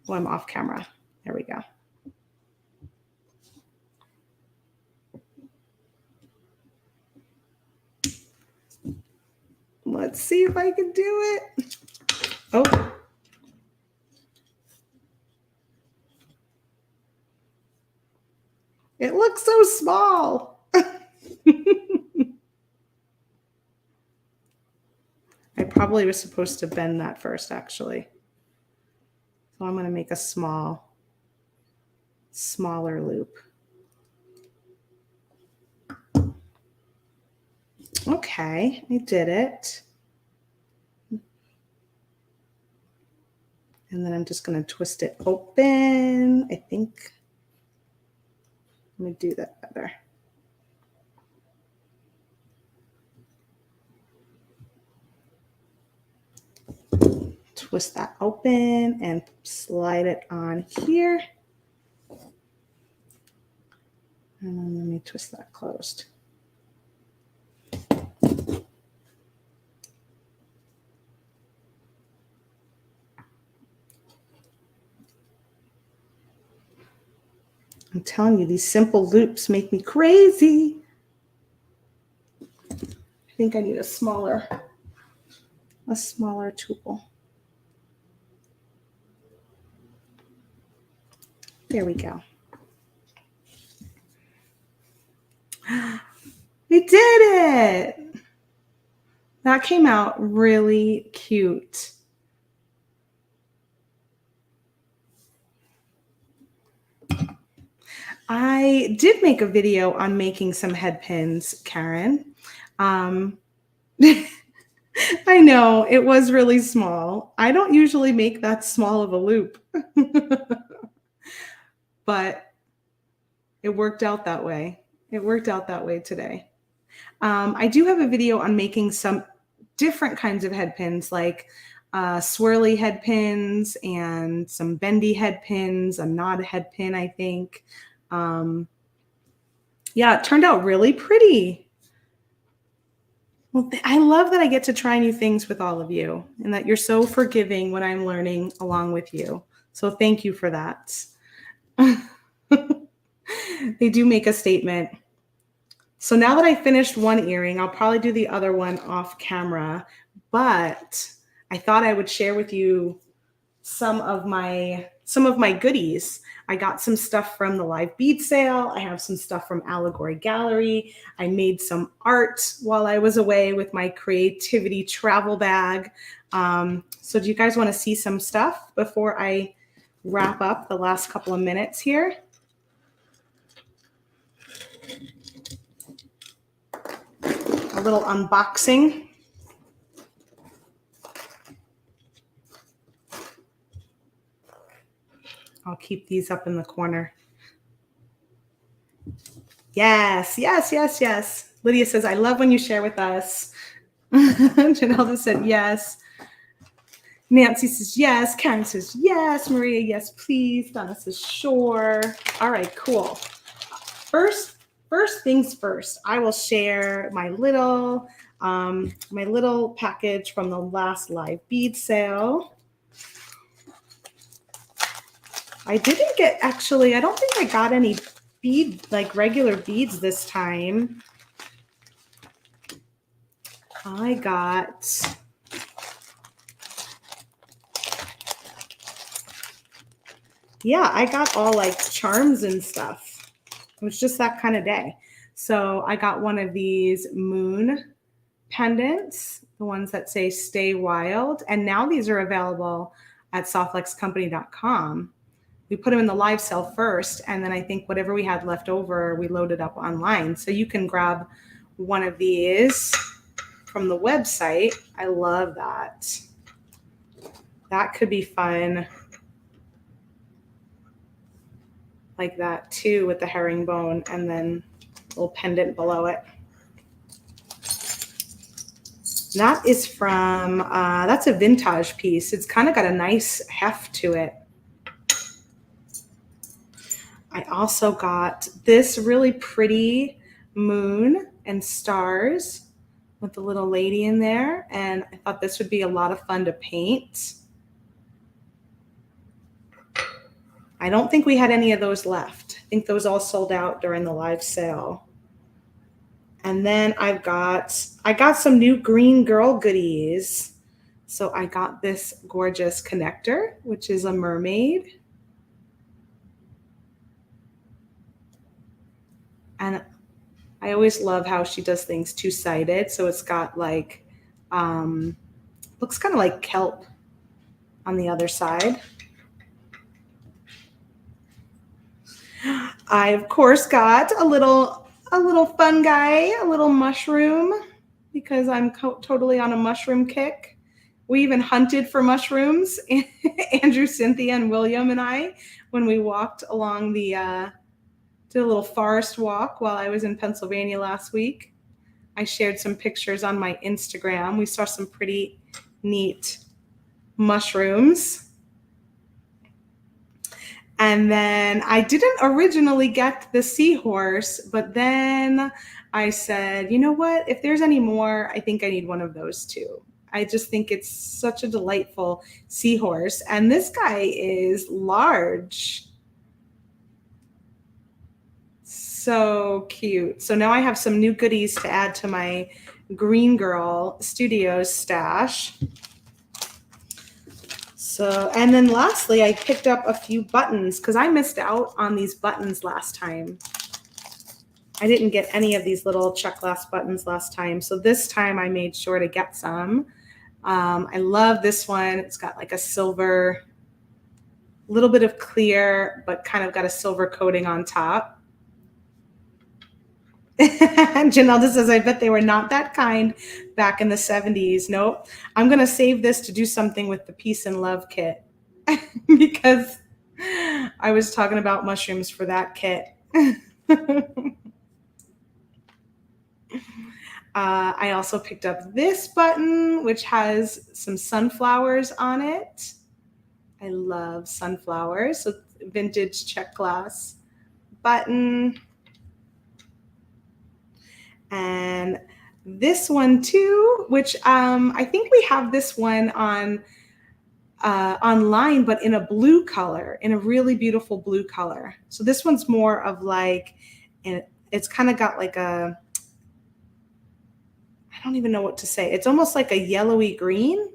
Oh, I'm off camera. There we go. Let's see if I can do it. Oh. It looks so small. probably was supposed to bend that first, actually. So I'm going to make a smaller loop. Okay, I did it. And then I'm just going to twist it open. I think, let me do that better. Twist that open and slide it on here. And then let me twist that closed. I'm telling you, these simple loops make me crazy. I think I need a smaller tool. There we go. We did it. That came out really cute. I did make a video on making some head pins, Karen. I know it was really small. I don't usually make that small of a loop, but it worked out that way. It worked out that way today. I do have a video on making some different kinds of head pins, like swirly head pins and some bendy head pins, a knot head pin, I think. Yeah, it turned out really pretty. Well, I love that I get to try new things with all of you and that you're so forgiving when I'm learning along with you. So thank you for that. They do make a statement. So now that I finished one earring, I'll probably do the other one off camera, but I thought I would share with you some of my goodies. I got some stuff from the live bead sale. I have some stuff from Allegory Gallery. I made some art while I was away with my creativity travel bag. So do you guys want to see some stuff before I wrap up the last couple of minutes here? A little unboxing. I'll keep these up in the corner. Yes, yes, yes, yes. Lydia says, I love when you share with us. Janelle just said yes. Nancy says yes. Karen says yes. Maria, yes, please. Donna says sure. All right, cool. First things first, I will share my little package from the last live bead sale. I didn't get, actually, I don't think I got any bead, like regular beads this time. I got all like charms and stuff. It was just that kind of day. So I got one of these moon pendants, the ones that say stay wild. And now these are available at softluxcompany.com. We put them in the live sale first, and then I think whatever we had left over, we loaded up online. So you can grab one of these from the website. I love that. That could be fun. Like that too, with the herringbone and then a little pendant below it. That is from, that's a vintage piece. It's kind of got a nice heft to it. I also got this really pretty moon and stars with the little lady in there. And I thought this would be a lot of fun to paint. I don't think we had any of those left. I think those all sold out during the live sale. And then I got some new green girl goodies. So I got this gorgeous connector, which is a mermaid. And I always love how she does things two-sided. So it's got like Looks kind of like kelp on the other side. I, of course, got a little fun guy, a little mushroom, because I'm totally on a mushroom kick. We even hunted for mushrooms, Andrew, Cynthia, and William and I, when we walked along did a little forest walk while I was in Pennsylvania last week. I shared some pictures on my Instagram. We saw some pretty neat mushrooms. And then I didn't originally get the seahorse, but then I said, you know what? If there's any more, I think I need one of those too. I just think it's such a delightful seahorse. And this guy is large. So cute. So now I have some new goodies to add to my Green Girl Studios stash. So, and then lastly, I picked up a few buttons because I missed out on these buttons last time. I didn't get any of these little check glass buttons last time. So this time I made sure to get some. I love this one. It's got like a silver, little bit of clear, but kind of got a silver coating on top. Janelda says, I bet they were not that kind back in the 70s. Nope. I'm going to save this to do something with the Peace and Love kit because I was talking about mushrooms for that kit. I also picked up this button, which has some sunflowers on it. I love sunflowers. So vintage Czech glass button. And this one too, which I think we have this one on online, but in a blue color, in a really beautiful blue color. So this one's more of like, it's kind of got like a, I don't even know what to say. It's almost like a yellowy green.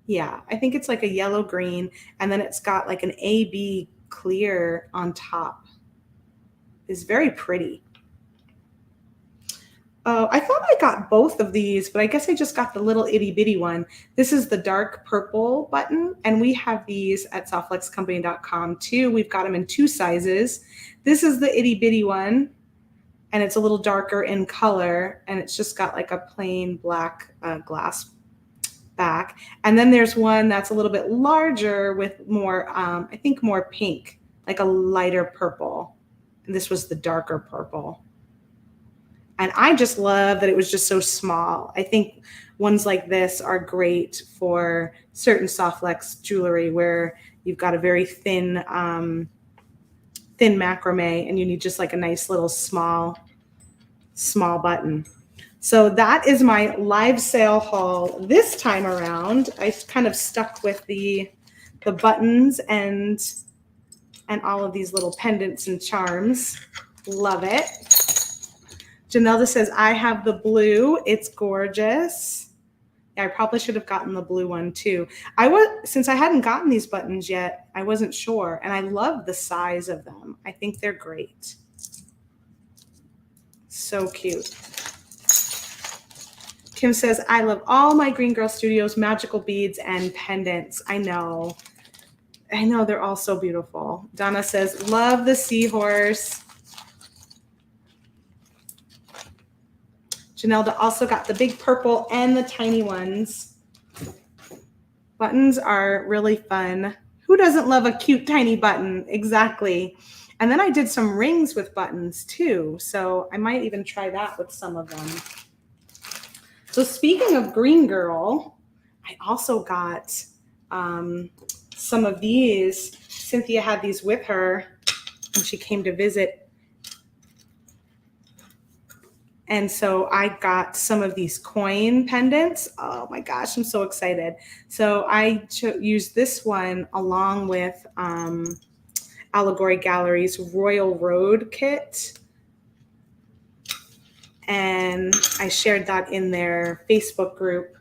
Yeah, I think it's like a yellow green. And then it's got like an AB clear on top. It's very pretty. Oh, I thought I got both of these, but I guess I just got the little itty bitty one. This is the dark purple button, and we have these at softflexcompany.com too. We've got them in 2 sizes. This is the itty bitty one, and it's a little darker in color, and it's just got like a plain black glass back. And then there's one that's a little bit larger with more, I think more pink, like a lighter purple. And this was the darker purple. And I just love that it was just so small. I think ones like this are great for certain Softflex jewelry where you've got a very thin, thin macrame and you need just like a nice little small button. So that is my live sale haul this time around. I kind of stuck with the buttons and all of these little pendants and charms. Love it. Janelda says, I have the blue. It's gorgeous. Yeah, I probably should have gotten the blue one too. Since I hadn't gotten these buttons yet, I wasn't sure. And I love the size of them. I think they're great. So cute. Kim says, I love all my Green Girl Studios magical beads and pendants. I know they're all so beautiful. Donna says, love the seahorse. Janelda also got the big purple and the tiny ones. Buttons are really fun. Who doesn't love a cute tiny button? Exactly. And then I did some rings with buttons too. So I might even try that with some of them. So speaking of Green Girl, I also got some of these. Cynthia had these with her when she came to visit. And so I got some of these coin pendants. Oh my gosh, I'm so excited. So I used this one along with Allegory Gallery's Royal Road kit. And I shared that in their Facebook group.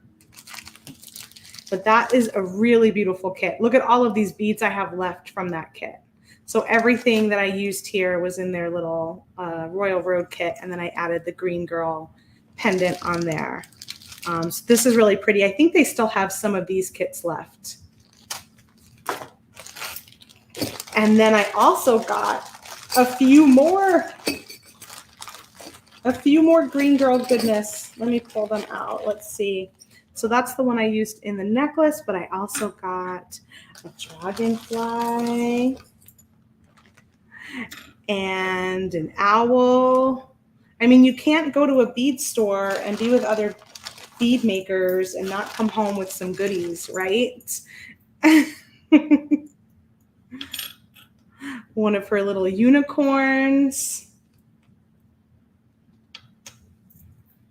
But that is a really beautiful kit. Look at all of these beads I have left from that kit. So everything that I used here was in their little Royal Road kit, and then I added the Green Girl pendant on there. So this is really pretty. I think they still have some of these kits left. And then I also got a few more Green Girl goodness. Let me pull them out. Let's see. So that's the one I used in the necklace, but I also got a dragonfly and an owl. I mean, you can't go to a bead store and be with other bead makers and not come home with some goodies, right? One of her little unicorns,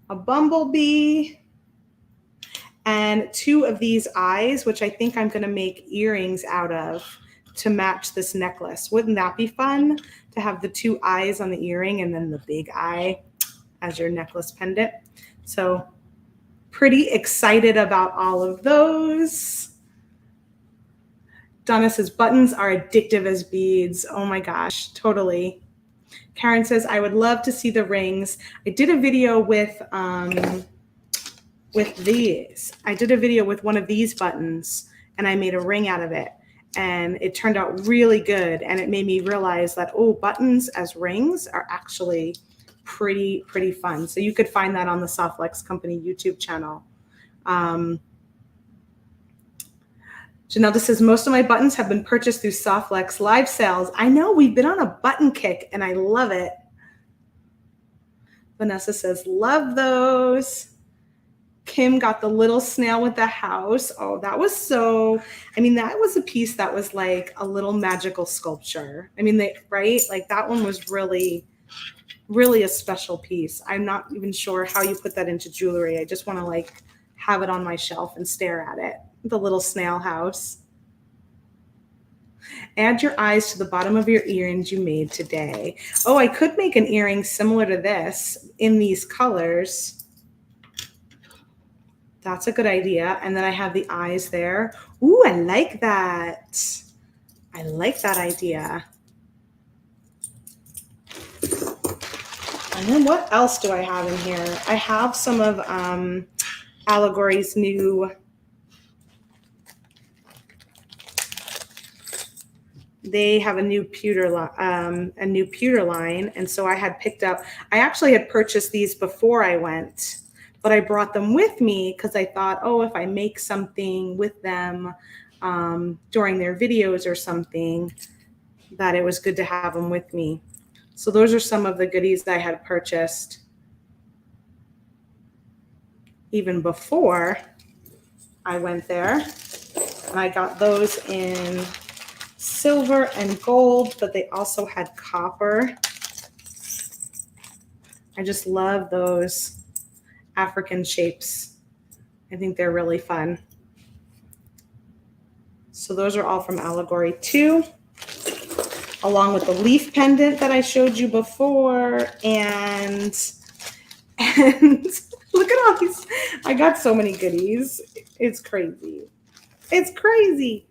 a bumblebee, and two of these eyes, which I think I'm going to make earrings out of to match this necklace. Wouldn't that be fun to have the two eyes on the earring and then the big eye as your necklace pendant? So pretty excited about all of those. Donna says buttons are addictive as beads. Oh my gosh, totally. Karen says, I would love to see the rings. I did a video with these. I did a video with one of these buttons and I made a ring out of it. And it turned out really good. And it made me realize that, oh, buttons as rings are actually pretty fun. So you could find that on the Softlex Company YouTube channel. Janelle says, most of my buttons have been purchased through Softlex live sales. I know, we've been on a button kick and I love it. Vanessa says, love those. Kim got the little snail with the house. Oh, that was that was a piece that was like a little magical sculpture. I mean, right? Like that one was really a special piece. I'm not even sure how you put that into jewelry. I just want to like have it on my shelf and stare at it. The little snail house. Add your eyes to the bottom of your earrings you made today. Oh, I could make an earring similar to this in these colors. That's a good idea. And then I have the eyes there. Ooh, I like that. I like that idea. And then what else do I have in here? I have some of Allegory's new they have a new pewter line, and so I had picked up. I actually had purchased these before I went, but I brought them with me because I thought, oh, if I make something with them during their videos or something, that it was good to have them with me. So those are some of the goodies that I had purchased even before I went there, and I got those in silver and gold, but they also had copper. I just love those African shapes. I think they're really fun. So those are all from Allegory too, along with the leaf pendant that I showed you before. And look at all these. I got so many goodies. It's crazy. It's crazy.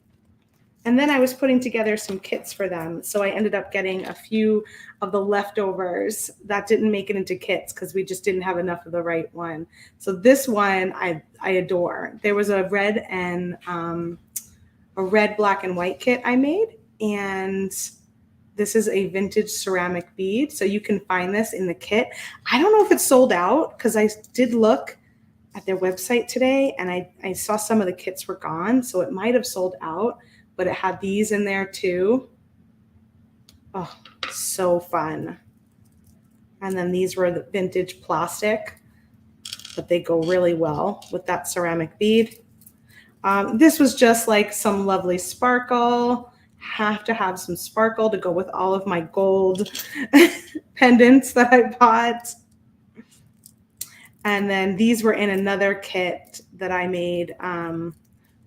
And then I was putting together some kits for them. So I ended up getting a few of the leftovers that didn't make it into kits because we just didn't have enough of the right one. So this one I adore. There was a red, black, and white kit I made. And this is a vintage ceramic bead. So you can find this in the kit. I don't know if it's sold out because I did look at their website today and I saw some of the kits were gone. So it might have sold out. But it had these in there too. Oh, so fun. And then these were the vintage plastic, but they go really well with that ceramic bead. This was just like some lovely sparkle. Have to have some sparkle to go with all of my gold pendants that I bought. And then these were in another kit that I made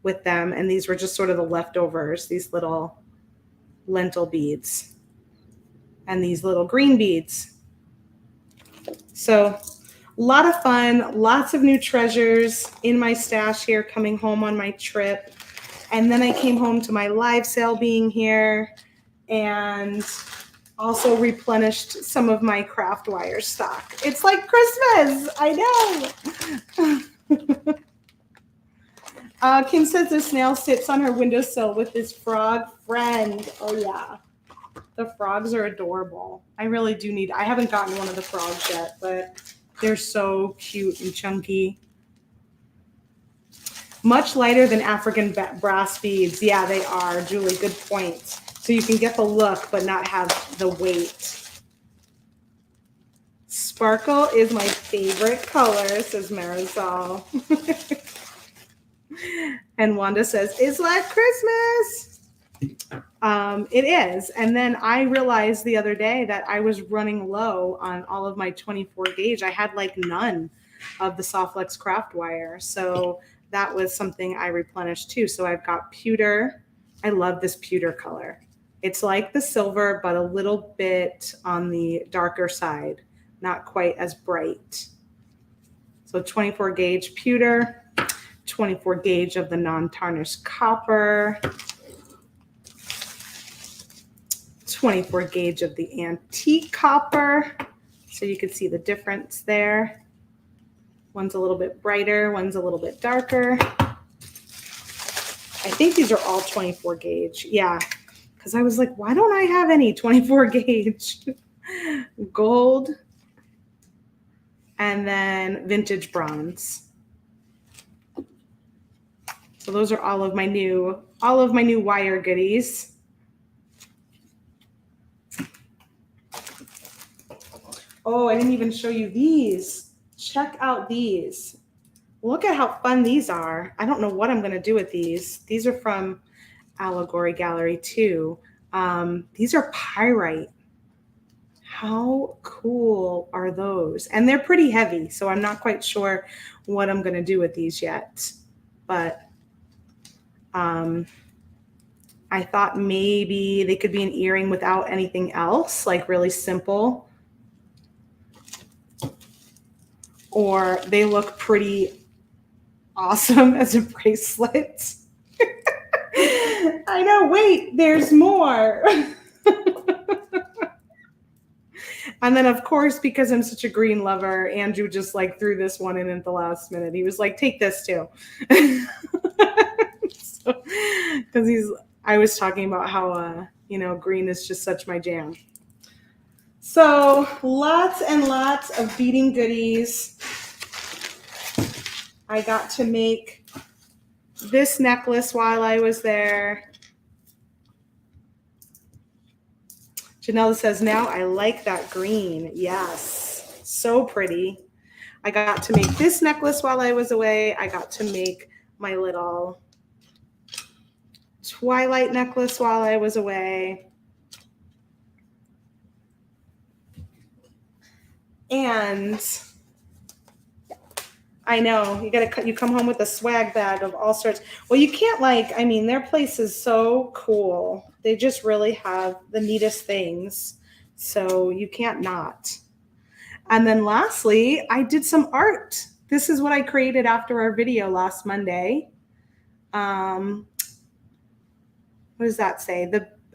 with them, and these were just sort of the leftovers, these little lentil beads and these little green beads. So a lot of fun, lots of new treasures in my stash here coming home on my trip. And then I came home to my live sale being here and also replenished some of my craft wire stock. It's like Christmas, I know. Kim says the snail sits on her windowsill with his frog friend. Oh yeah. The frogs are adorable. I really do need, I haven't gotten one of the frogs yet, but they're so cute and chunky. Much lighter than African brass beads. Yeah, they are, Julie, good point. So you can get the look, but not have the weight. Sparkle is my favorite color, says Marisol. And Wanda says, it's like Christmas. It is. And then I realized the other day that I was running low on all of my 24 gauge. I had like none of the Softlex craft wire. So that was something I replenished too. So I've got pewter. I love this pewter color. It's like the silver, but a little bit on the darker side, not quite as bright. So 24 gauge pewter, 24 gauge of the non-tarnished copper, 24 gauge of the antique copper. So you can see the difference there. One's a little bit brighter, one's a little bit darker. I think these are all 24 gauge. Yeah, because I was like, why don't I have any 24 gauge? Gold, and then vintage bronze. So those are all of my new wire goodies. Oh, I didn't even show you these. Check out these. Look at how fun these are. I don't know what I'm going to do with these. These are from Allegory Gallery too. These are pyrite. How cool are those? And they're pretty heavy, so I'm not quite sure what I'm going to do with these yet. But I thought maybe they could be an earring without anything else, like really simple. Or they look pretty awesome as a bracelet. I know, wait, there's more. And then, of course, because I'm such a green lover, Andrew just like threw this one in at the last minute. He was like, take this too. Because I was talking about how, green is just such my jam. So lots and lots of beading goodies. I got to make this necklace while I was there. Janella says, now I like that green. Yes, so pretty. I got to make this necklace while I was away. I got to make my little Twilight necklace while I was away. And I know you come home with a swag bag of all sorts. Well, you can't their place is so cool. They just really have the neatest things. So you can't not. And then lastly, I did some art. This is what I created after our video last Monday. What does that say?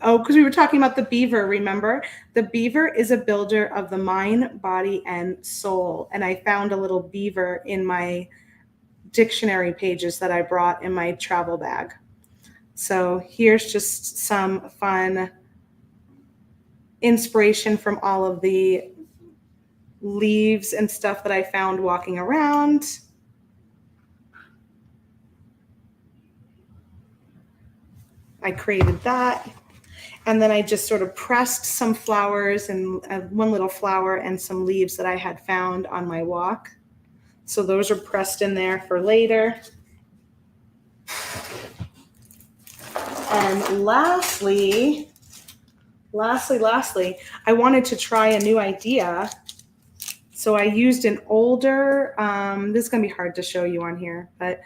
Because we were talking about the beaver, remember? The beaver is a builder of the mind, body, and soul. And I found a little beaver in my dictionary pages that I brought in my travel bag. So here's just some fun inspiration from all of the leaves and stuff that I found walking around. I created that. And then I just sort of pressed some flowers and one little flower and some leaves that I had found on my walk. So those are pressed in there for later. And lastly, I wanted to try a new idea. So I used an older, this is going to be hard to show you on here, but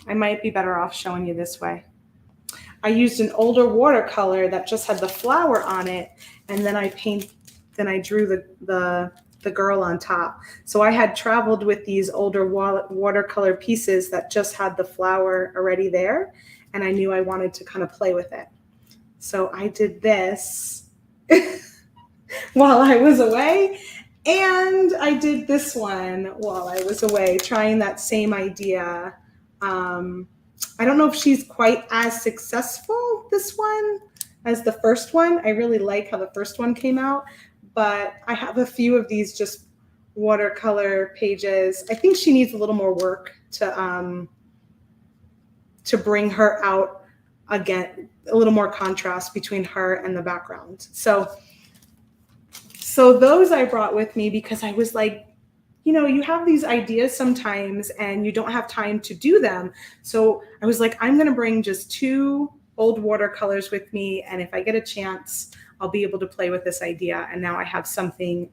I might be better off showing you this way. I used an older watercolor that just had the flower on it, and then I drew the girl on top. So I had traveled with these older watercolor pieces that just had the flower already there, and I knew I wanted to kind of play with it. So I did this while I was away, And I did this one while I was away, trying that same idea. I don't know if she's quite as successful, this one, as the first one. I really like how the first one came out, but I have a few of these just watercolor pages. I think she needs a little more work to bring her out again, a little more contrast between her and the background. So those I brought with me because I was like, you know, you have these ideas sometimes and you don't have time to do them. So I was like, I'm going to bring just 2 old watercolors with me. And if I get a chance, I'll be able to play with this idea. And now I have something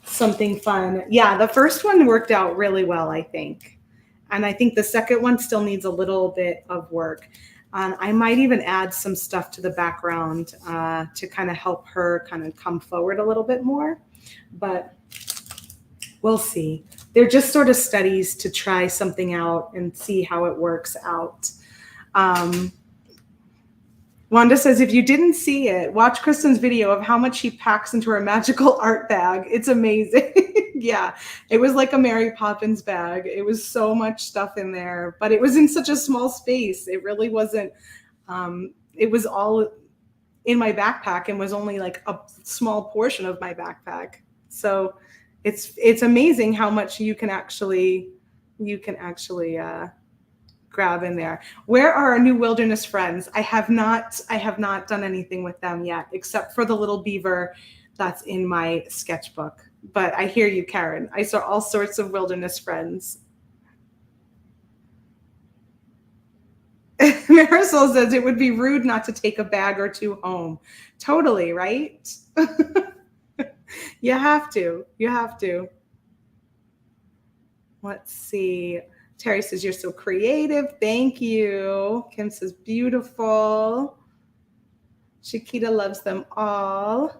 fun. Yeah, the first one worked out really well, I think. And I think the second one still needs a little bit of work. I might even add some stuff to the background to kind of help her kind of come forward a little bit more. But we'll see. They're just sort of studies to try something out and see how it works out. Wanda says, if you didn't see it, watch Kristen's video of how much she packs into her magical art bag. It's amazing. Yeah, it was like a Mary Poppins bag. It was so much stuff in there, but it was in such a small space. It really wasn't, it was all in my backpack and was only like a small portion of my backpack. So it's amazing how much you can actually grab in there. Where are our new wilderness friends? I have not done anything with them yet, except for the little beaver that's in my sketchbook. But I hear you, Karen. I saw all sorts of wilderness friends. Marisol says it would be rude not to take a bag or 2 home. Totally, right? You have to. Let's see. Terry says, you're so creative. Thank you. Kim says, beautiful. Chiquita loves them all.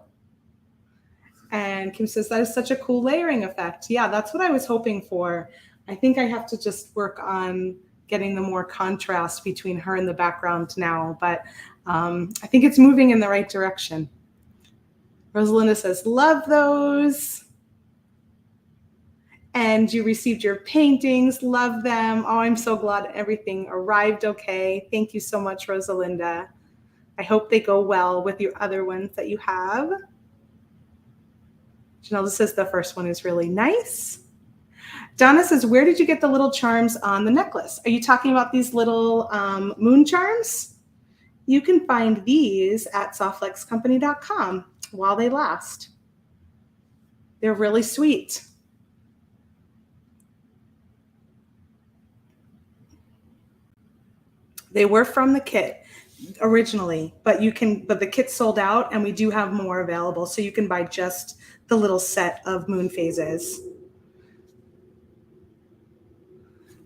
And Kim says, that is such a cool layering effect. Yeah, that's what I was hoping for. I think I have to just work on getting the more contrast between her and the background now. But I think it's moving in the right direction. Rosalinda says, love those. And you received your paintings. Love them. Oh, I'm so glad everything arrived okay. Thank you so much, Rosalinda. I hope they go well with your other ones that you have. Janelle says the first one is really nice. Donna says, where did you get the little charms on the necklace? Are you talking about these little moon charms? You can find these at softflexcompany.com while they last. They're really sweet. They were from the kit originally, but the kit sold out and we do have more available. So you can buy just the little set of moon phases.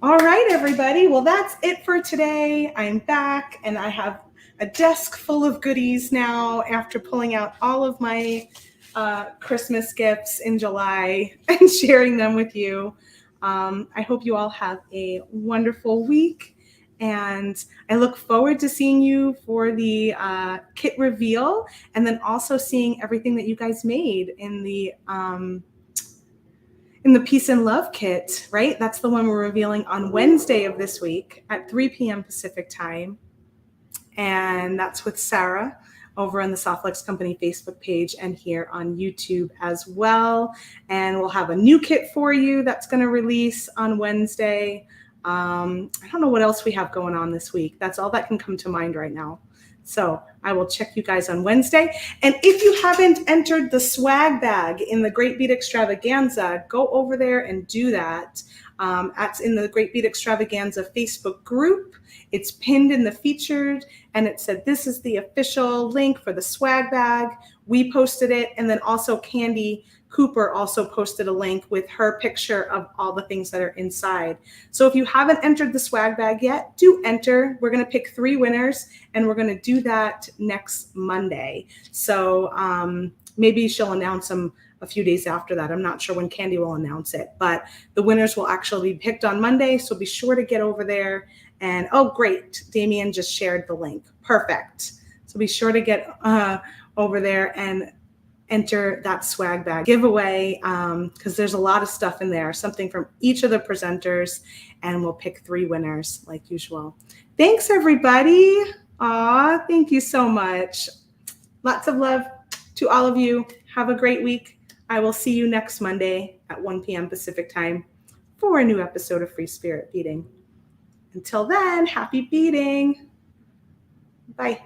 All right, everybody. Well, that's it for today. I'm back and I have a desk full of goodies now after pulling out all of my Christmas gifts in July and sharing them with you. I hope you all have a wonderful week. And I look forward to seeing you for the kit reveal and then also seeing everything that you guys made in the Peace and Love kit, right? That's the one we're revealing on Wednesday of this week at 3 p.m. Pacific time. And that's with Sarah over on the Softflex Company Facebook page and here on YouTube as well. And we'll have a new kit for you that's going to release on Wednesday. I don't know what else we have going on this week. That's all that can come to mind right now. So I will check you guys on Wednesday. And if you haven't entered the swag bag in the Great Bead Extravaganza, go over there and do that. That's in the Great Bead Extravaganza Facebook group. It's pinned in the featured, and it said this is the official link for the swag bag. We posted it, and then also Candy Cooper also posted a link with her picture of all the things that are inside. So if you haven't entered the swag bag yet, do enter. We're going to pick 3 winners, and we're going to do that next Monday. So maybe she'll announce them a few days after that. I'm not sure when Candy will announce it, but the winners will actually be picked on Monday. So be sure to get over there. And oh, great. Damien just shared the link. Perfect. So be sure to get over there and enter that swag bag giveaway, because there's a lot of stuff in there, something from each of the presenters, and we'll pick 3 winners like usual. Thanks, everybody. Aw, thank you so much. Lots of love to all of you. Have a great week. I will see you next Monday at 1 p.m. Pacific time for a new episode of Free Spirit Beading. Until then, happy beading. Bye.